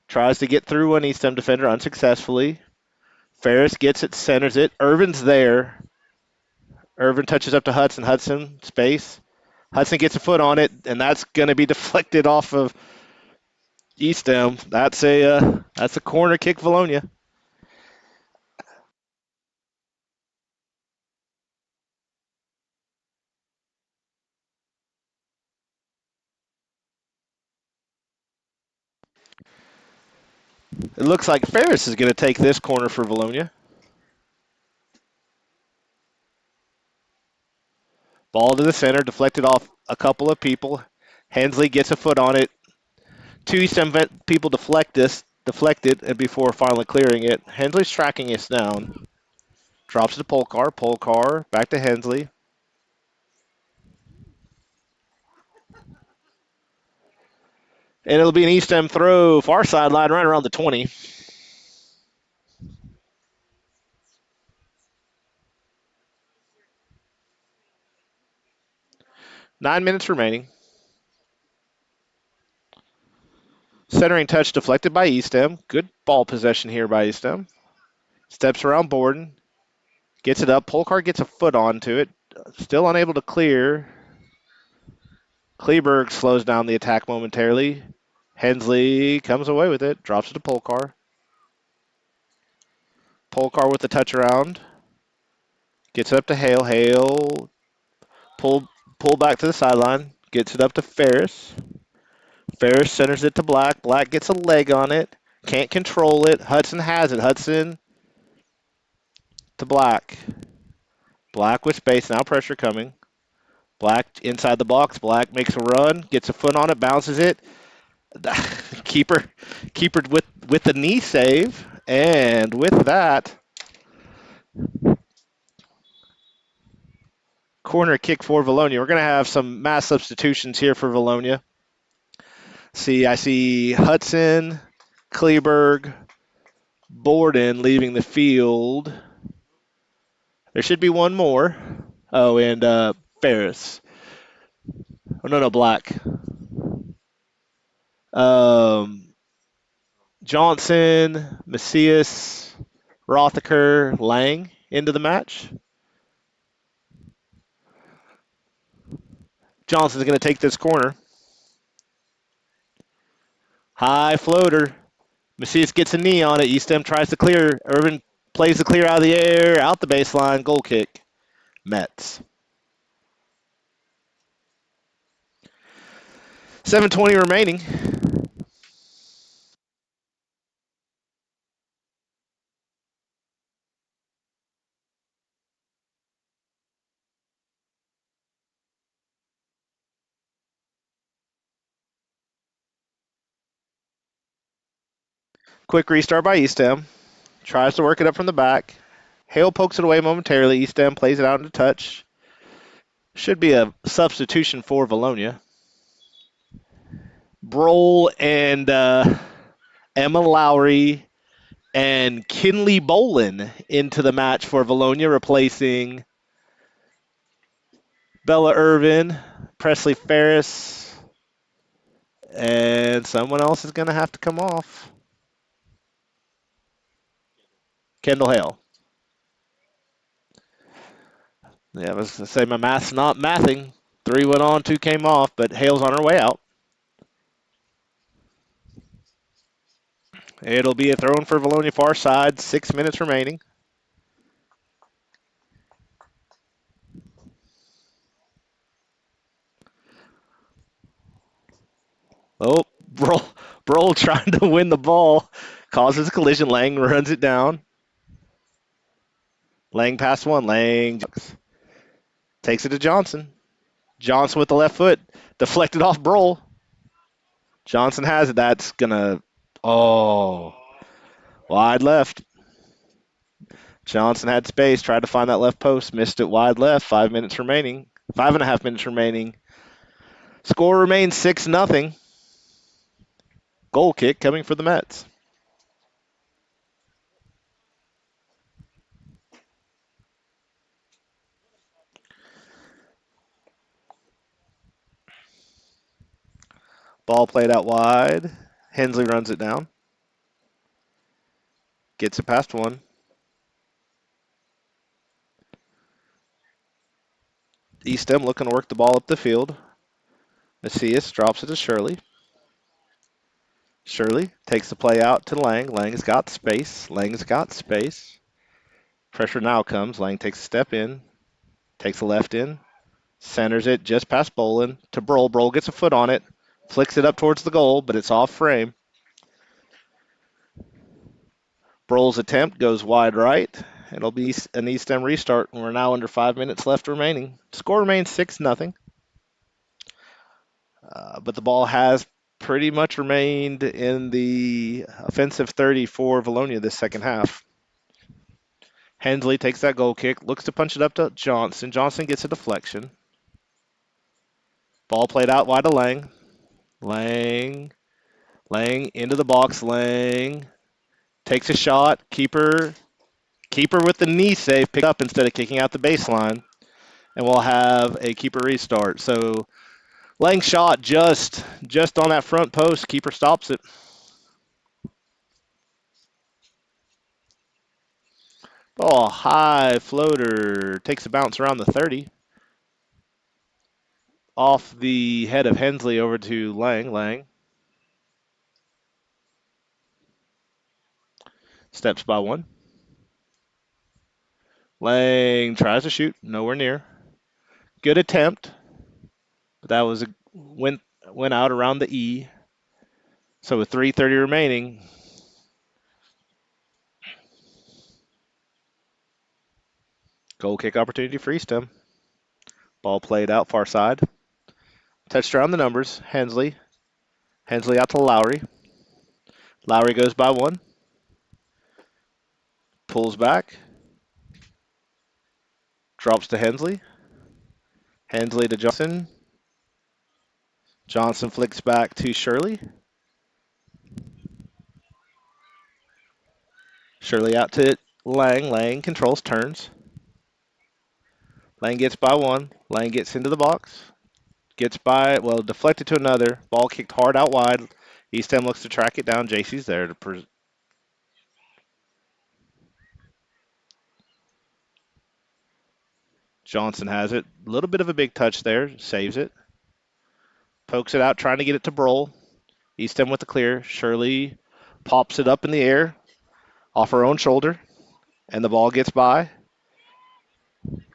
tries to get through an ESTEM defender unsuccessfully. Ferris gets it, centers it. Irvin's there. Irvin touches up to Hudson. Hudson, space. Hudson gets a foot on it, and that's going to be deflected off of ESTEM. That's a corner kick, Vilonia. It looks like Ferris is going to take this corner for Vilonia. Ball to the center, deflected off a couple of people. Hensley gets a foot on it. Two ESTEM people deflected, and before finally clearing it, Hensley's tracking us down. Drops to Polkar. Polkar back to Hensley. And it'll be an ESTEM throw, far sideline, right around the 20. 9 minutes remaining. Centering touch deflected by ESTEM. Good ball possession here by ESTEM. Steps around Borden. Gets it up. Polkar gets a foot onto it. Still unable to clear. Kleberg slows down the attack momentarily. Hensley comes away with it. Drops it to Polkar. Polkar with the touch around. Gets it up to Hale. Hale pull back to the sideline. Gets it up to Ferris. Ferris centers it to Black. Black gets a leg on it. Can't control it. Hudson has it. Hudson to Black. Black with space. Now pressure coming. Black inside the box. Black makes a run. Gets a foot on it. Bounces it. keeper with the knee save. And with that, corner kick for Vilonia. We're going to have some mass substitutions here for Vilonia. I see Hudson, Kleberg, Borden leaving the field. There should be one more. Oh, and Ferris. Oh, no, Black. Johnson, Macias, Rothaker, Lang into the match. Johnson's going to take this corner. High floater. Macias gets a knee on it. ESTEM tries to clear. Irvin plays the clear out of the air, out the baseline, goal kick. Mets. 7:20 remaining. Quick restart by ESTEM. Tries to work it up from the back. Hale pokes it away momentarily. ESTEM plays it out into touch. Should be a substitution for Vilonia. Broll and Emma Lowry and Kinley Bolin into the match for Vilonia, replacing Bella Irvin, Presley Ferris, And someone else is going to have to come off. Kendall Hale. Yeah, I was going to say my math's not mathing. 3 went on, 2 came off, but Hale's on her way out. It'll be a throw-in for Vilonia far side. 6 minutes remaining. Oh, Broll trying to win the ball. Causes a collision. Lang runs it down. Lang past one. Lang takes it to Johnson. Johnson with the left foot. Deflected off Broll. Johnson has it. That's going to... Oh. Wide left. Johnson had space. Tried to find that left post. Missed it wide left. 5 minutes remaining. 5.5 minutes remaining. Score remains 6-0. Goal kick coming for the Mets. Ball played out wide. Hensley runs it down. Gets it past one. ESTEM looking to work the ball up the field. Macias drops it to Shirley. Shirley takes the play out to Lang. Lang's got space. Lang's got space. Pressure now comes. Lang takes a step in. Takes a left in. Centers it just past Bolin to Broll. Broll gets a foot on it. Flicks it up towards the goal, but it's off frame. Broll's attempt goes wide right. It'll be an ESTEM restart. We're now under 5 minutes left remaining. Score remains 6-0. But the ball has pretty much remained in the offensive 30 for Vilonia this second half. Hensley takes that goal kick, looks to punch it up to Johnson. Johnson gets a deflection. Ball played out wide to Lang. Lang into the box. Lang takes a shot. Keeper with the knee save, pick up instead of kicking out the baseline. And we'll have a keeper restart. So Lang shot just on that front post. Keeper stops it. Oh, high floater. Takes a bounce around the 30. Off the head of Hensley over to Lang. Lang steps by one. Lang tries to shoot. Nowhere near. Good attempt. But that was went out around the E. So with 3:30 remaining, goal kick opportunity for ESTEM. Ball played out far side. Touched around the numbers. Hensley out to Lowry. Lowry goes by one. Pulls back. Drops to Hensley. Hensley to Johnson. Johnson flicks back to Shirley. Shirley out to Lang. Lang controls, turns. Lang gets by one. Lang gets into the box. Gets by, deflected to another. Ball kicked hard out wide. ESTEM looks to track it down. JC's there to Johnson has it. A little bit of a big touch there. Saves it. Pokes it out, trying to get it to Broll. ESTEM with the clear. Shirley pops it up in the air off her own shoulder. And the ball gets by.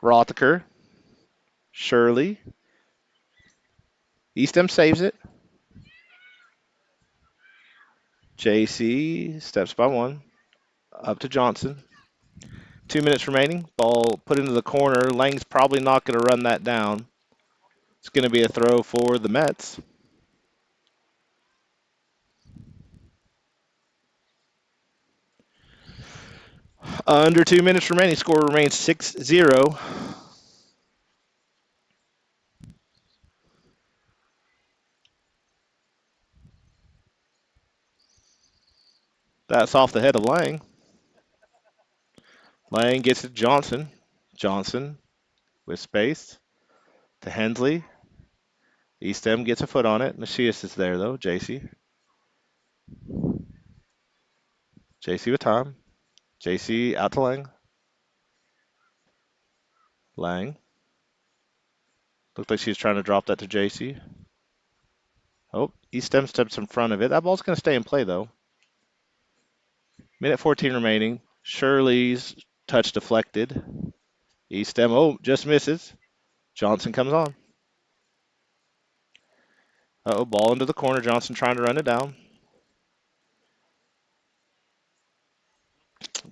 Rothaker. Shirley. ESTEM saves it. JC steps by one. Up to Johnson. 2 minutes remaining. Ball put into the corner. Lang's probably not going to run that down. It's going to be a throw for the Mets. Under 2 minutes remaining. Score remains 6-0. That's off the head of Lang. Lang gets it to Johnson. Johnson with space to Hensley. ESTEM gets a foot on it. Macias is there, though. JC. JC with time. JC out to Lang. Lang. Looked like she's trying to drop that to JC. Oh, ESTEM steps in front of it. That ball's going to stay in play, though. Minute 14 remaining. Shirley's touch deflected. ESTEM, oh, just misses. Johnson comes on. Uh-oh, ball into the corner. Johnson trying to run it down.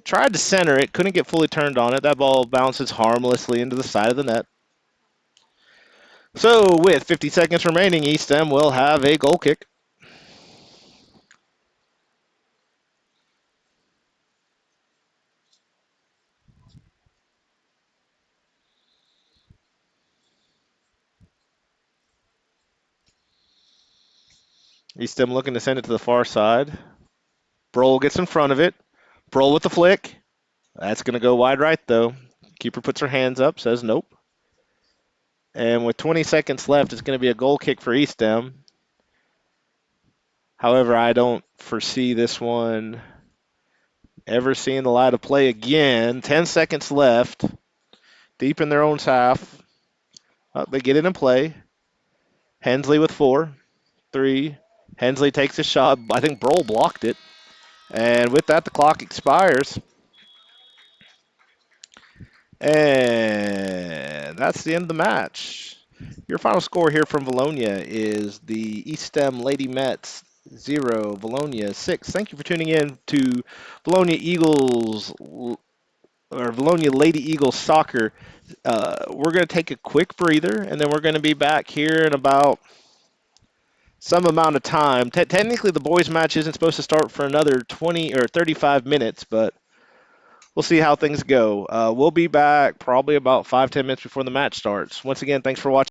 Tried to center it, couldn't get fully turned on it. That ball bounces harmlessly into the side of the net. So with 50 seconds remaining, ESTEM will have a goal kick. ESTEM looking to send it to the far side. Broll gets in front of it. Broll with the flick. That's going to go wide right, though. Keeper puts her hands up, says nope. And with 20 seconds left, it's going to be a goal kick for ESTEM. However, I don't foresee this one ever seeing the light of play again. 10 seconds left. Deep in their own half. They get it in play. Hensley with 4, 3. Hensley takes a shot. I think Broll blocked it. And with that, the clock expires. And that's the end of the match. Your final score here from Vilonia is the ESTEM Lady Mets 0, Vilonia 6. Thank you for tuning in to Vilonia Eagles or Vilonia Lady Eagles Soccer. We're going to take a quick breather, and then we're going to be back here in about some amount of time. Technically, the boys' match isn't supposed to start for another 20 or 35 minutes, but we'll see how things go. We'll be back probably about 5-10 minutes before the match starts. Once again, thanks for watching.